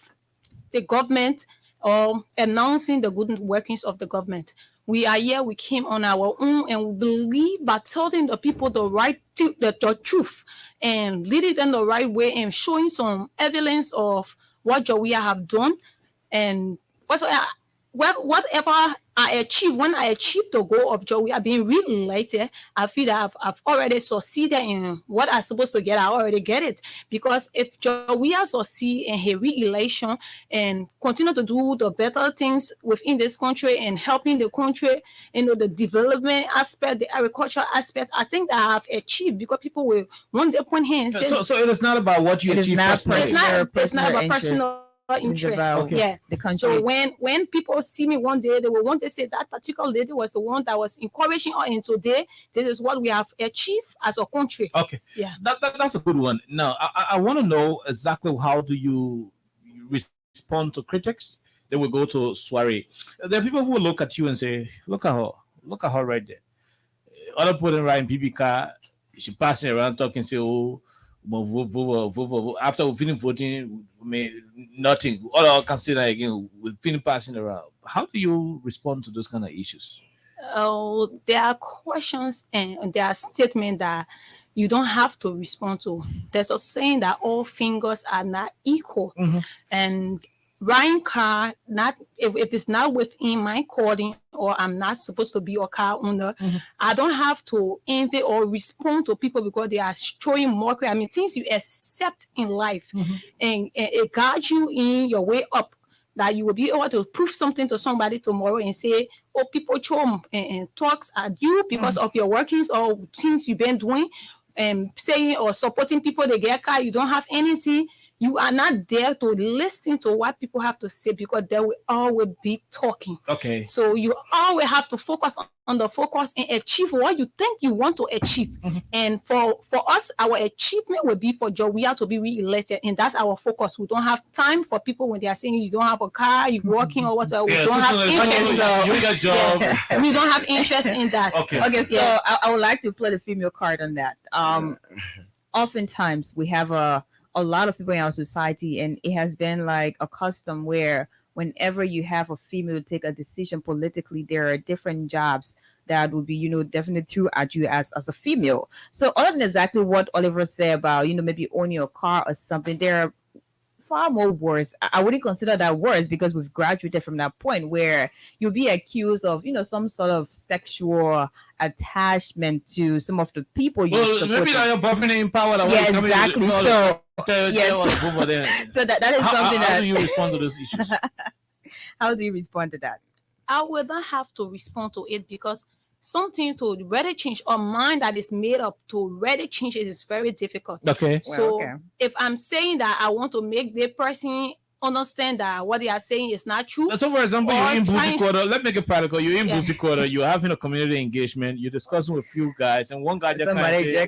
the government or announcing the good workings of the government. We are here, we came on our own, and we believe by telling the people the truth and leading them the right way and showing some evidence of what we have done, and whatever when I achieve the goal of joy, we are being re-elected, I feel that I've already succeeded in what I'm supposed to get. I already get it. Because if we are succeed in her re-election and continue to do the better things within this country and helping the country, the development aspect, the agriculture aspect, I think that I have achieved, because people will one day point here and say, so it is not about what you achieve personally. It's not about personal interest. about Yeah. the country. So when people see me one day, they will want to say that particular lady was the one that was encouraging us, and today this is what we have achieved as a country. Okay. Yeah. That's a good one. Now I want to know exactly how do you respond to critics. They will go to soiree. There are people who will look at you and say, look at her right there. Other people right in PBK, she passing around talking, say, oh, after we finish voting, nothing. All I can say that again, we finish passing around. How do you respond to those kind of issues? There are questions and there are statements that you don't have to respond to. There's a saying that all fingers are not equal. And Ryan car, not if it's not within my calling or I'm not supposed to be a car owner, I don't have to envy or respond to people because they are showing mockery. I mean, things you accept in life, and it guides you in your way up, that you will be able to prove something to somebody tomorrow and say, oh, people throw and talks at you because of your workings or things you've been doing, and saying or supporting people, they get car, you don't have anything. You are not there to listen to what people have to say because they will always be talking. Okay. So you always have to focus on the focus and achieve what you think you want to achieve. And for us, our achievement will be for job. We have to be re-elected, and that's our focus. We don't have time for people when they are saying you don't have a car, you're working or whatever. We don't have interest. You got job. We don't have interest in that. Okay, so I would like to play the female card on that. Oftentimes we have a lot of people in our society, and it has been like a custom where whenever you have a female take a decision politically, there are different jobs that would be, definitely threw at you as a female. So other than exactly what Oliver said about, maybe owning a car or something, there are far more worse. I wouldn't consider that worse because we've graduated from that point where you'll be accused of, some sort of sexual attachment to some of the people you support. Maybe that your boyfriend in power. Yeah, exactly. So yes. So that is something how do you respond to those issues? How do you respond to that? I will not have to respond to it because something to really change a mind that is made up to really change it is very difficult. Okay. So if I'm saying that I want to make the person understand that what they are saying is not true. So for example, you're in Boosie Quarter. Let's make it practical. You're in Boosie Quarter. You're having a community engagement. You're discussing with a few guys, and one guy just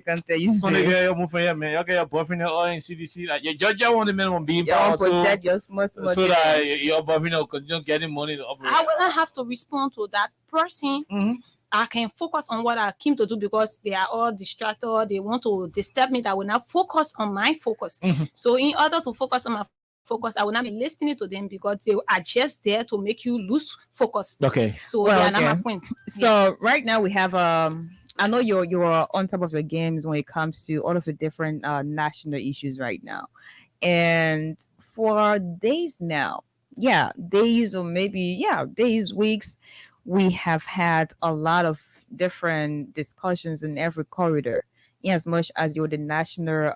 can tell you, "Sonny, you're moving here, man. You get your boyfriend all in CDC. Like, your judge want the minimum being power, protect your small so that your boyfriend will continue getting money to operate." I will not have to respond to that person. I can focus on what I came to do because they are all distracted or they want to disturb me. That I will not focus on my focus. So in order to focus on my focus, I will not be listening to them because they are just there to make you lose focus. Okay. So they are not my point. So right now we have I know you're on top of your games when it comes to all of the different national issues right now. And for days now, days or maybe days, weeks, we have had a lot of different discussions in every corridor. In as much as you're the national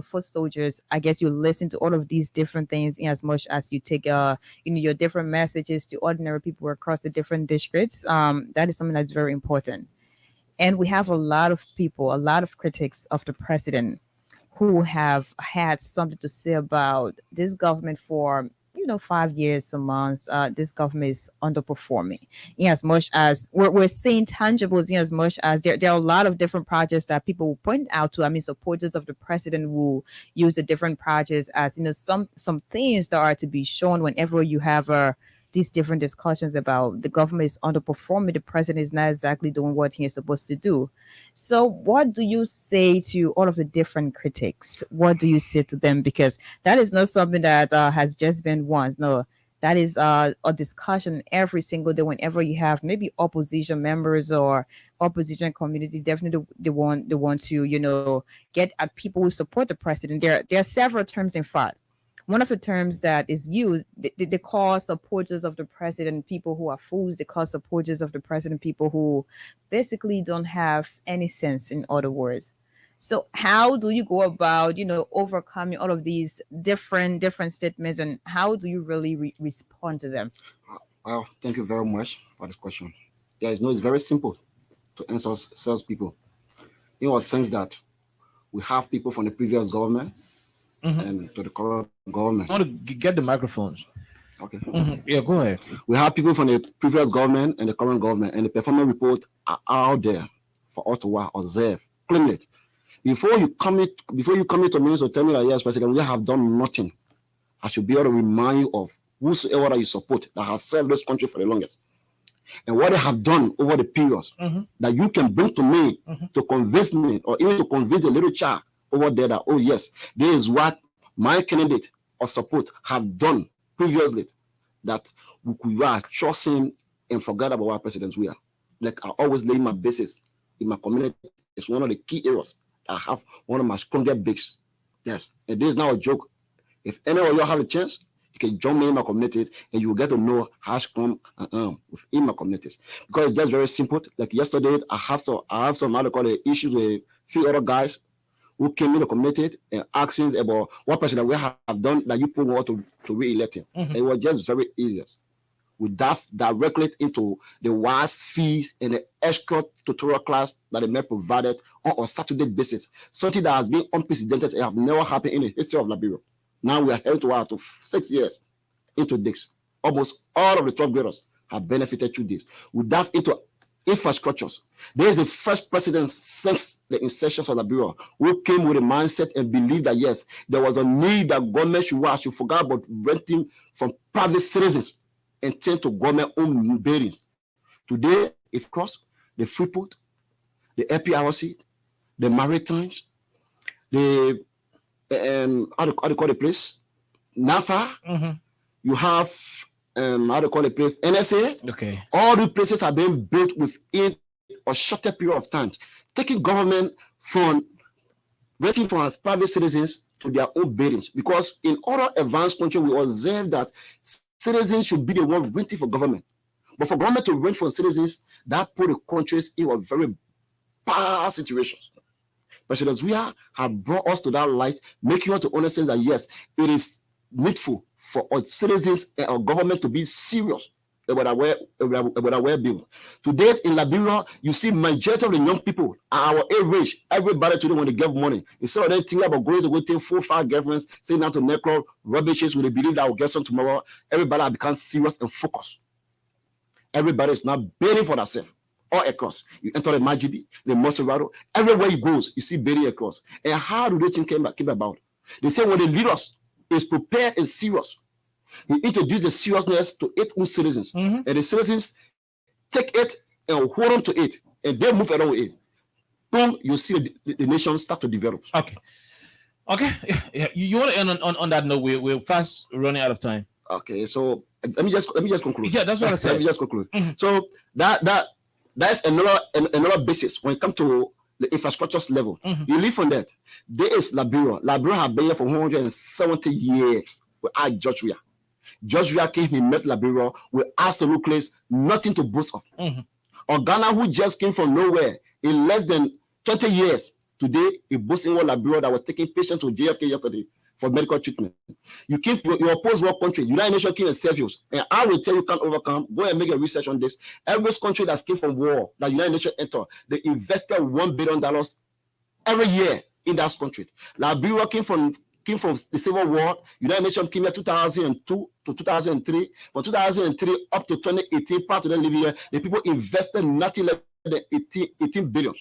foot soldiers, I guess you listen to all of these different things in as much as you take your different messages to ordinary people across the different districts. That is something that's very important. And we have a lot of people, a lot of critics of the president who have had something to say about this government for 5 years, some months. This government is underperforming. In as much as we're seeing tangibles, in as much as there are a lot of different projects that people will point out to. I mean, supporters of the president will use the different projects as some things that are to be shown whenever you have these different discussions about the government is underperforming, the president is not exactly doing what he is supposed to do. So what do you say to all of the different critics? What do you say to them? Because that is not something that has just been once. No, that is a discussion every single day whenever you have maybe opposition members or opposition community. Definitely they want to, get at people who support the president. There are several terms, in fact, one of the terms that is used, they call supporters of the president people who are fools. They call supporters of the president people who basically don't have any sense, in other words. So how do you go about, overcoming all of these different statements, and how do you really respond to them? Well, thank you very much for this question. It's very simple to answer salespeople. In a sense that we have people from the previous government and to the current government. I want to get the microphones. Okay. Yeah, go ahead. We have people from the previous government and the current government, and the performance report are out there for us to observe, claim it. Before you come into me to tell me that yes, President, we have done nothing, I should be able to remind you of whosoever that you support that has served this country for the longest, and what they have done over the periods that you can bring to me to convince me, or even to convince a little child over there that, oh yes, this is what my candidate of support have done previously, that we are trusting and forget about what presidents we are. Like I always lay my basis in my community. It's one of the key areas. I have one of my strongest bigs. Yes, and this is not a joke. If any of you have a chance, you can join me in my communities, and you will get to know how to come within my communities. Because it's just very simple. Like yesterday, I have some how to call it issues with a few other guys who came in the community and asking about what president we have done that you put to re-elect him. It was just very easy. We dive directly into the WAS fees and the escort tutorial class that the men provided on a Saturday basis. Something that has been unprecedented and have never happened in the history of Liberia. Now we are heading to 6 years into this. Almost all of the 12 graders have benefited through this. We dive into infrastructures. There is the first president since the inception of Liberia who came with a mindset and believed that yes, there was a need that government should forget about renting from private citizens and tend to government-owned buildings. Today, of course, the Freeport, the APRC, the Maritimes, the how do you call the place? NAFA. You have how do you call the place? NSA. Okay. All the places are being built within a shorter period of time, taking government from renting from private citizens to their own buildings. Because in other advanced countries, we observe that citizens should be the one renting for government. But for government to rent for citizens, that put the countries in a very bad situation. President Zia have brought us to that light, making us to understand that yes, it is needful for our citizens and our government to be serious about our well-being. Today in Liberia, you see majority of the young people are our age. Everybody today when they get money, instead of them thinking about going to take 4 or 5 girlfriends, saying down to necro rubbishes with the belief that I will get some tomorrow. Everybody has become serious and focused. Everybody is now bidding for themselves. All across. You enter the Majibi, the Monserrato, everywhere you go, you see bidding across. And how do they think came about? They say when the leaders is prepared and serious, he introduced the seriousness to its own citizens. And the citizens take it and hold on to it, and they move along with it. Boom, you see the nation start to develop. Okay. Yeah. You want to end on that note? We're fast running out of time. Okay, so let me just conclude. Yeah, that's what I said. Let me just conclude. So that's another basis when it comes to the infrastructures level. You live from that. There is Liberia. Liberia have been here for 170 years without George Weah. George Weah came, he met Liberia with absolutely nothing to boast of. Or Ghana, who just came from nowhere in less than 20 years, today is boasting what Liberia that was taking patients to JFK yesterday for medical treatment. You came, your post-war country, United Nations came and serve you. And I will tell you can't overcome. Go and make a research on this. Every country that came from war, that United Nations entered, they invested $1 billion every year in that country. Liberia came from the Civil War. United Nations came here 2002 to 2003. From 2003 up to 2018, prior to them living here, the people invested nothing less than 18 billion.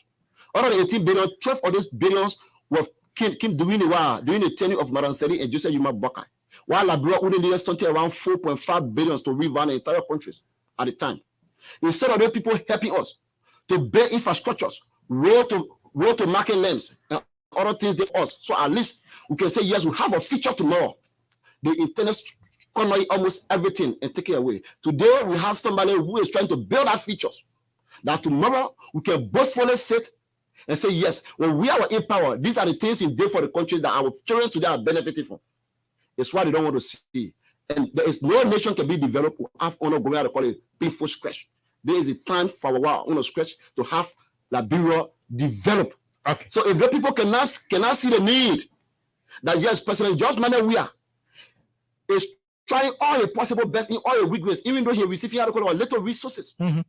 Out of the 18 billion, 12 of those billions were came during the tenure of Madam Seri and Joseph Yuma Boakai. While Liberia only needed something around 4.5 billion to revamp the entire countries at the time. Instead of those people helping us to build infrastructures, road to market lanes, and other things for us, so at least we can say yes, we have a future tomorrow. The internet corner almost everything and take it away. Today we have somebody who is trying to build our features that tomorrow we can boastfully sit and say, yes, when we are in power, these are the things in day for the countries that our children today are benefiting from. It's why they don't want to see. And there is no nation can be developed without going out to call it painful scratch. There is a time for our scratch to have Liberia develop. Okay. So if the people cannot see the need, that yes, President George Manuel Weah is trying all the possible best in all the weakness, even though he receiving little resources to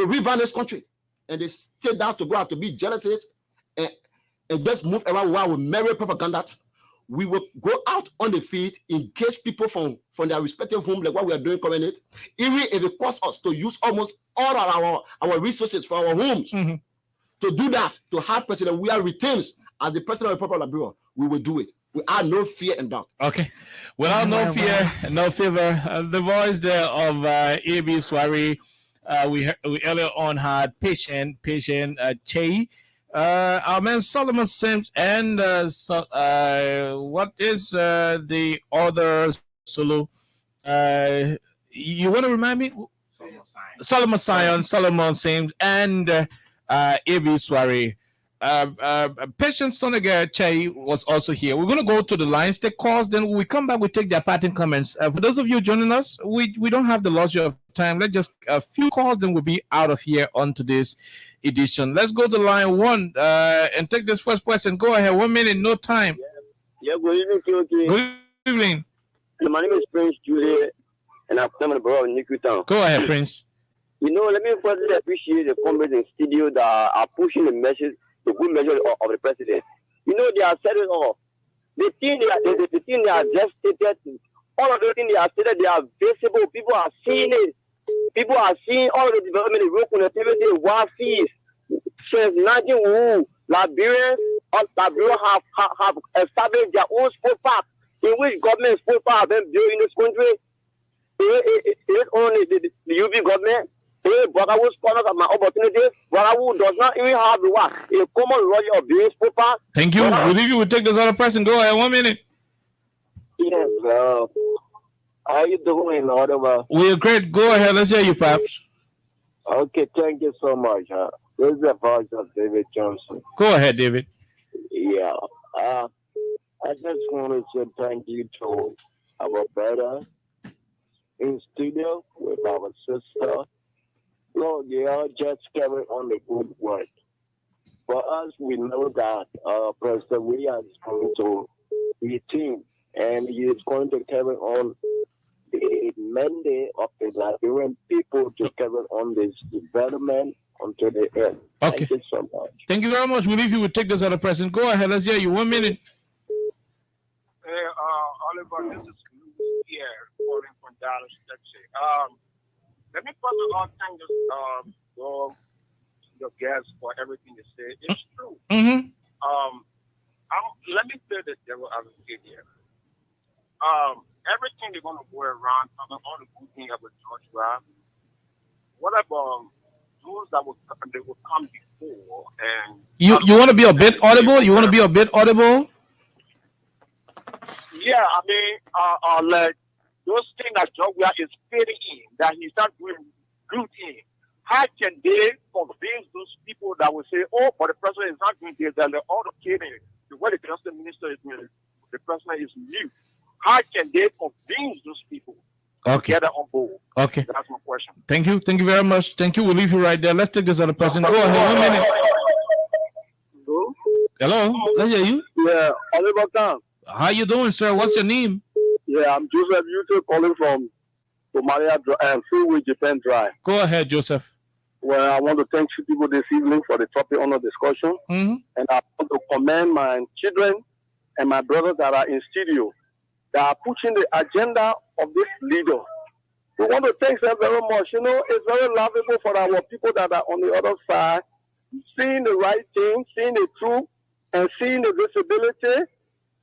revamp this country, and they stay down to go out to be jealousies and just move around while we marry propaganda. We will go out on the field, engage people from their respective home, like what we are doing currently, even if it costs us to use almost all of our resources for our homes. To do that, to have President Weah retains as the President of the Republic of Liberia, we will do it. We have no fear and doubt. Okay. Without no fear, no favor. The voice there of A.B. Swari. We earlier on had patient Che. Our man Solomon Sims and what is the other solo? You want to remind me? Solomon Sion, Solomon Sims, and A.B. Swari. Patient Sonaga Che was also here. We're going to go to the lines, take calls, then when we come back, we take their parting comments. For those of you joining us, we don't have the luxury of time. Let's just a few calls, then we'll be out of here on today's edition. Let's go to line 1 and take this first question. Go ahead. 1 minute, no time. Yeah, good evening, KOK. Good evening. My name is Prince Juliet, and I'm from the borough of Nikutown. Go ahead, Prince. You know, let me firstly appreciate the comrades in studio that are pushing the message, the good message of the president. You know, they are set it off. The thing they are just stated, all of the things they are stated, they are visible. People are seeing it. People are seeing all of the development, the road connectivity, wild fees. Since 1900, Liberians have established their own sport park, in which government sport park have been built in this country. It is only the UB government. Brotherhood sponsors of my opportunities. Brotherhood does not even have the what? A common logic of building sport park. Thank you. We leave you. We'll take this other person. Go ahead. 1 minute. Yes, how you doing, Ottawa? We're great. Go ahead. Let's hear you, Paps. Okay, thank you so much. This is the voice of David Johnson. Go ahead, David. Yeah. I just want to say thank you to our brother in studio with our sister. Lord, you all just carry on the good work. For us, we know that President Weah is going to retain, and he is going to carry on the mandate of the Liberian people to carry on this development until the end. Okay. Thank you so much. Thank you very much. We leave you. We'll take this other person. Go ahead. Let's hear you. 1 minute. Hey, Oliver, this is Louis here, calling from Dallas, Texas. Let me first of all thank your guests for everything they say. It's true. Let me play the devil advocate here. Everything they're going to go around, all the good things about Joshua. What about those that will come before? And you want to be a bit audible? You want to be a bit audible? Yeah, I mean, like those things that Joshua is fitting in, that he starts doing good in. How can they convince those people that will say, "Oh, but the president is not doing this"? That they're all kidding. The way the justice minister is doing, the president is new. How can they convince those people to get on board? Okay. That's my question. Thank you. Thank you very much. Thank you. We'll leave you right there. Let's take this other person. Go ahead. 1 minute. Hello. Let's hear you. Yeah, Oliver. How you doing, sir? What's your name? Yeah, I'm Joseph Yuto calling from Somalia and Freeway Japan Drive. Go ahead, Joseph. Well, I want to thank you people this evening for the topic on the discussion. And I want to commend my children and my brothers that are in studio that are pushing the agenda of this leader. We want to thank them very much. You know, it's very lovable for our people that are on the other side, seeing the right thing, seeing the truth, and seeing the visibility,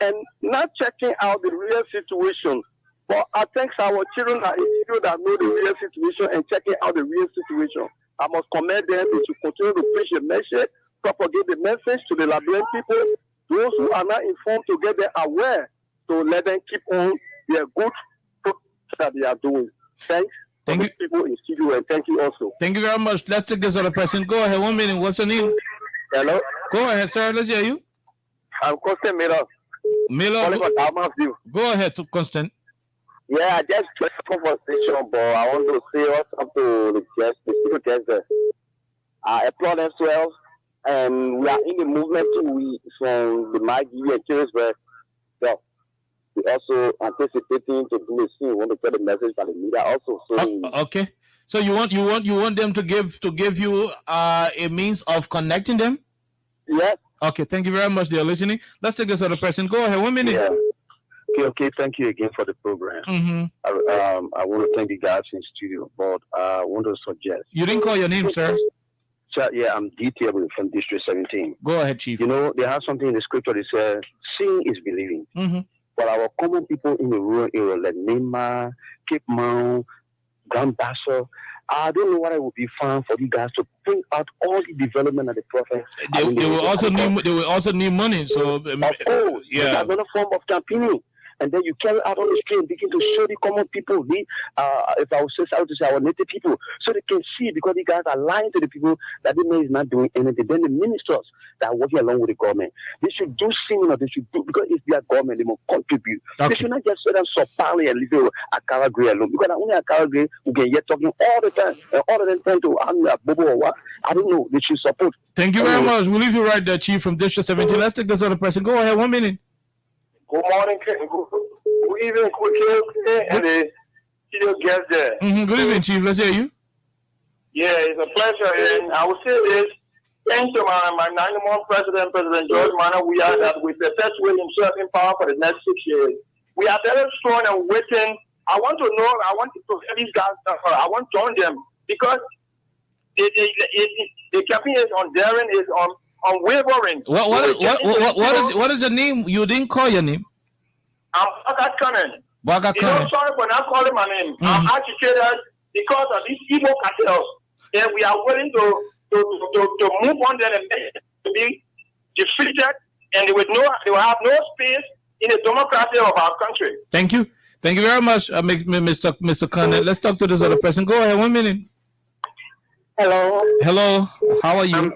and not checking out the real situation. But I thank our children that know the real situation and checking out the real situation. I must commend them to continue to preach the message, propagate the message to the Liberian people, those who are not informed to get them aware, to let them keep on their good that they are doing. Thanks. Thank you, people in studio, and thank you also. Thank you very much. Let's take this other person. Go ahead. 1 minute. What's your name? Hello. Go ahead, sir. Let's hear you. I'm Costa Mira. Miller, go ahead, to Constant. Yeah, I just joined the conversation, but I want to say also to the guests, the people guests there. I applaud themselves, and we are in the movement too. From the Maggie and Kingsburg. So we also anticipating to do the scene. We want to get the message by the media also. So okay. So you want them to give you a means of connecting them? Yes. Okay, thank you very much. They're listening. Let's take this other person. Go ahead. 1 minute. Yeah. Okay. Thank you again for the program. Mm-hmm. I want to thank the guys in studio, but I want to suggest. You didn't call your name, sir. So, yeah, I'm DTW from District 17. Go ahead, Chief. You know, they have something in the scripture that says, seeing is believing. Mm-hmm. But our common people in the rural area, like Nema, Cape Mount, Grand Basso, I don't know what it would be fun for you guys to bring out all the development of the prophet. They will also need money. So of course, yeah, it's another form of campaigning. And then you carry out on the street and begin to show the common people, if I would say, I would say our native people, so they can see, because the guys are lying to the people that the man is not doing anything. Then the ministers that are working along with the government, they should do similar. They should do, because it's their government, they must contribute. Okay. They should not just say them so powerfully and leave Akara Grey alone, because only Akara Grey who can hear talking all the time, and all of them trying to Bobo or what. I don't know. They should support. Thank you very much. We'll leave you right there, Chief, from District 17. Let's take this other person. Go ahead. 1 minute. Good morning, good evening, and the studio guests there. Mm-hmm. Good evening, Chief. Let's hear you. Yeah, it's a pleasure. And I will say this. Thanks to my 91 President George Manneh, we are that with the best will himself in power for the next 6 years. We are very strong and waiting. I want to hear these guys. I want to join them because the campaign is undaring, is unwavering. What is the name? You didn't call your name. I'm Baga Kanen. Baga Kanen. Sorry for not calling my name. I'm agitated because of these evil cartels, and we are willing to move on them and to be defeated, and they will have no space in the democracy of our country. Thank you very much, Mr. Kanen. Let's talk to this other person. Go ahead. 1 minute. Hello. How are you?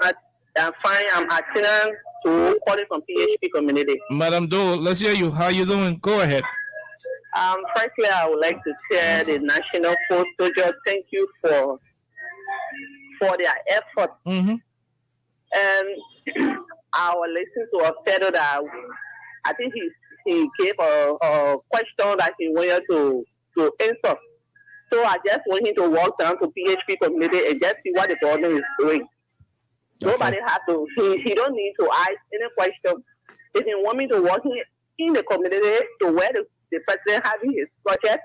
I'm fine. I'm Atina to calling from PHP community. Madam Doe, let's hear you. How are you doing? Go ahead. Firstly, I would like to tell the National Foot Soldiers thank you for their effort. Mm-hmm. And I was listening to a fellow that I think he gave a question that he wanted to answer. So I just want him to walk down to PHP community and just see what the government is doing. Nobody has to. He don't need to ask any question. If he want me to walk in the community to where the president having his project,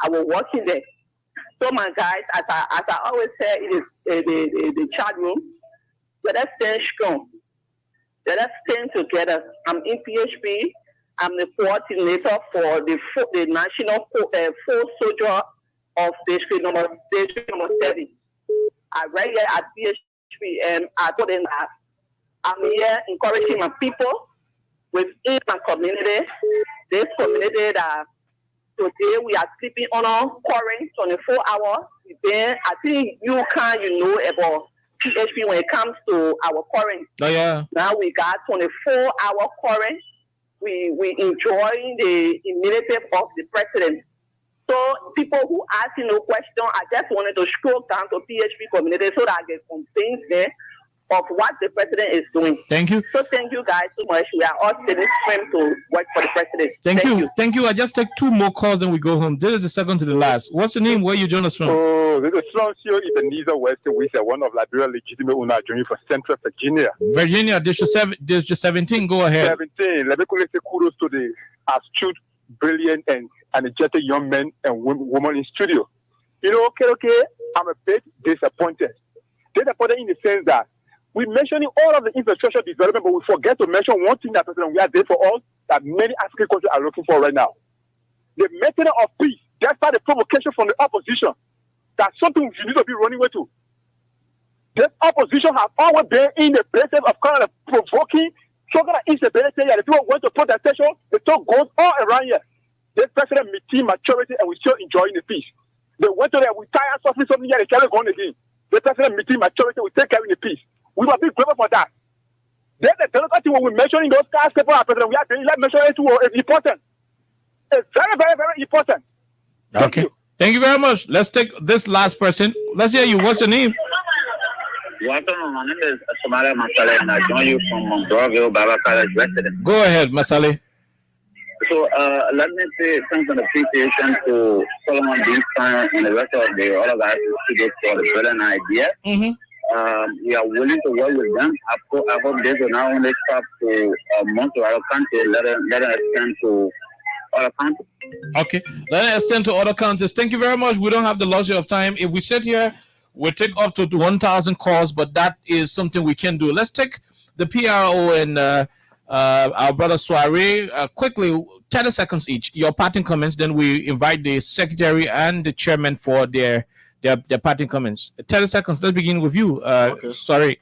I will walk in there. So my guys, as I always say, it is the chat room. Let us stand strong. Let us stand together. I'm in PHP. I'm the coordinator for the National Foot Soldier of District number 7. I right here at PHP. And I told them that I'm here encouraging my people within my community. This community that today we are sleeping on our current 24 hours. Then I think you know about PHP when it comes to our current. Oh yeah. Now we got 24-hour current. We enjoying the initiative of the president. So people who asking no question, I just wanted to scroll down to PHP community so that I get convinced there of what the president is doing. Thank you. So thank you guys so much. We are all sitting frame to work for the president. Thank you. I just take 2 more calls, then we go home. This is the second to the last. What's your name? Where you join us from? Oh, this is Sloncio Ebenezer West, with one of Liberia legitimate owner joining from Central Virginia. Virginia, District 17. Go ahead. 17. Let me say kudos to the astute, brilliant, and energetic young men and women in studio. You know, okay, I'm a bit disappointed. Disappointed in the sense that we're mentioning all of the infrastructure development, but we forget to mention one thing that President we are there for us that many African countries are looking for right now. The maintenance of peace, despite the provocation from the opposition. That's something we need to be running with to. The opposition has always been in the places of kind of provoking, talking about instability. And the people went to protestation, they took goals all around here. This president meeting maturity and we still enjoying the peace. They went to there, we tired suffering something here, they carry on again. The president meeting maturity, we take care of the peace. We must be grateful for that. Then the technical thing when we mentioning those cars, people are president, we are doing, let's mention it too. It's important. It's very, very, very important. Okay. Thank you very much. Let's take this last person. Let's hear you. What's your name? Welcome. My name is Samara Masale, and I join you from Broadville Baba College resident. Go ahead, Masale. So let me say thanks and appreciation to Solomon Beanstein and the rest of the other guys who stood for the brilliant idea. We are willing to work with them. I hope this will not only stop to Montreal County, let it extend to other counties. Okay, let it extend to other counties. Thank you very much. We don't have the luxury of time. If we sit here, we'll take up to 1,000 calls, but that is something we can do. Let's take the PRO and our brother Soiree quickly, 30 seconds each. Your parting comments, then we invite the secretary and the chairman for their parting comments. 30 seconds. Let's begin with you. Sorry.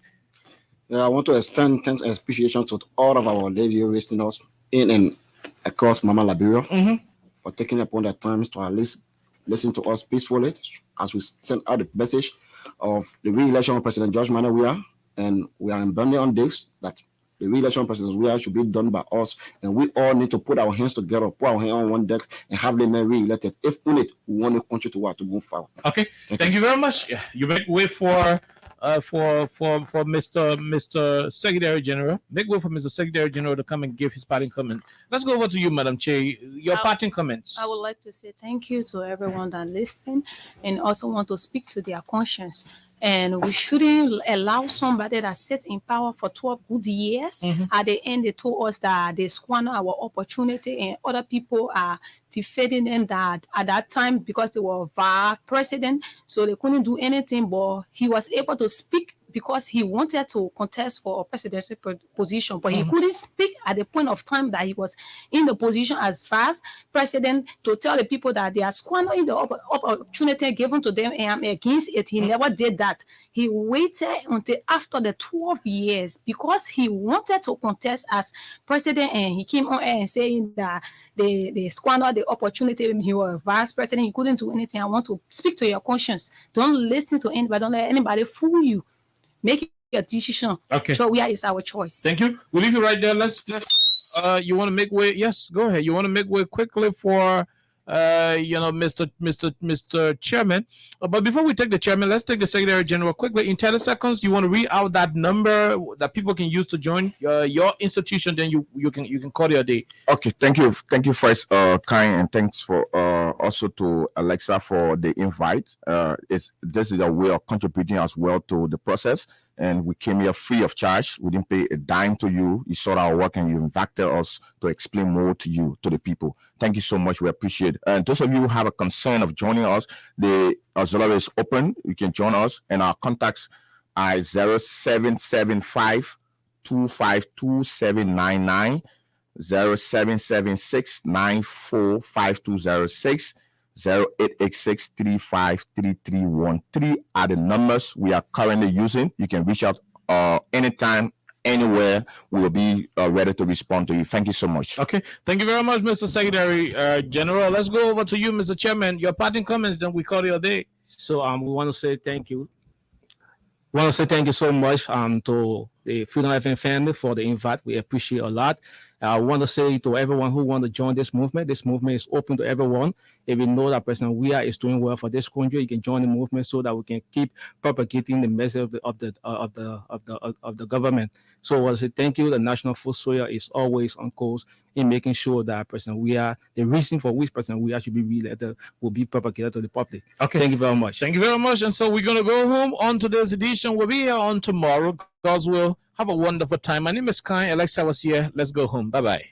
Yeah, I want to extend thanks and appreciation to all of our lady listeners in and across Mama Liberia for taking upon their times to at least listen to us peacefully as we send out the message of the re-election of President George Manneh Weah, and we are embarking on this that the re-election of President Weah should be done by us, and we all need to put our hands together, put our hands on one desk, and have them re-elected if we want the country to move forward. Okay, thank you very much. Yeah, you make way for Mr. Secretary General. Make way for Mr. Secretary General to come and give his parting comment. Let's go over to you, Madam Che. Your parting comments. I would like to say thank you to everyone that listened, and also want to speak to their conscience. And we shouldn't allow somebody that sits in power for 12 good years. At the end, they told us that they squander our opportunity, and other people are defending them that at that time because they were vice president, so they couldn't do anything. But he was able to speak because he wanted to contest for a presidential position, but he couldn't speak at the point of time that he was in the position as vice president to tell the people that they are squandering the opportunity given to them, and I'm against it. He never did that. He waited until after the 12 years because he wanted to contest as president, and he came on air and saying that they squandered the opportunity. He was vice president. He couldn't do anything. I want to speak to your conscience. Don't listen to anybody. Don't let anybody fool you. Make your decision. Okay. So Weah is our choice. Thank you. We'll leave you right there. Let's you want to make way? Yes, go ahead. You want to make way quickly for Mr. Chairman. But before we take the chairman, let's take the Secretary General quickly. In 30 seconds, you want to read out that number that people can use to join your institution, then you can call your day. Okay, thank you first, Kai, and thanks for also to Alexa for the invite. This is a way of contributing as well to the process, and we came here free of charge. We didn't pay a dime to you. You saw our work and you invited us to explain more to you, to the people. Thank you so much. We appreciate it. And those of you who have a concern of joining us, the auxiliary is open. You can join us, and our contacts are 0775 252799, 0776 945206, 0886 353313 are the numbers we are currently using. You can reach out anytime, anywhere. We will be ready to respond to you. Thank you so much. Okay, thank you very much, Mr. Secretary General. Let's go over to you, Mr. Chairman. Your parting comments, then we call your day. So we want to say thank you. We want to say thank you so much to the Freedom FM family for the invite. We appreciate a lot. I want to say to everyone who want to join this movement is open to everyone. If you know that President Weah is doing well for this country, you can join the movement so that we can keep propagating the message of the government. So I want to say thank you. The National Foot Soldier is always on course in making sure that President Weah, the reason for which President Weah should be re-elected, will be propagated to the public. Okay. Thank you very much. Thank you very much. And so we're going to go home on today's edition. We'll be here on tomorrow. God's will. Have a wonderful time. My name is Kai. Alexa was here. Let's go home. Bye-bye.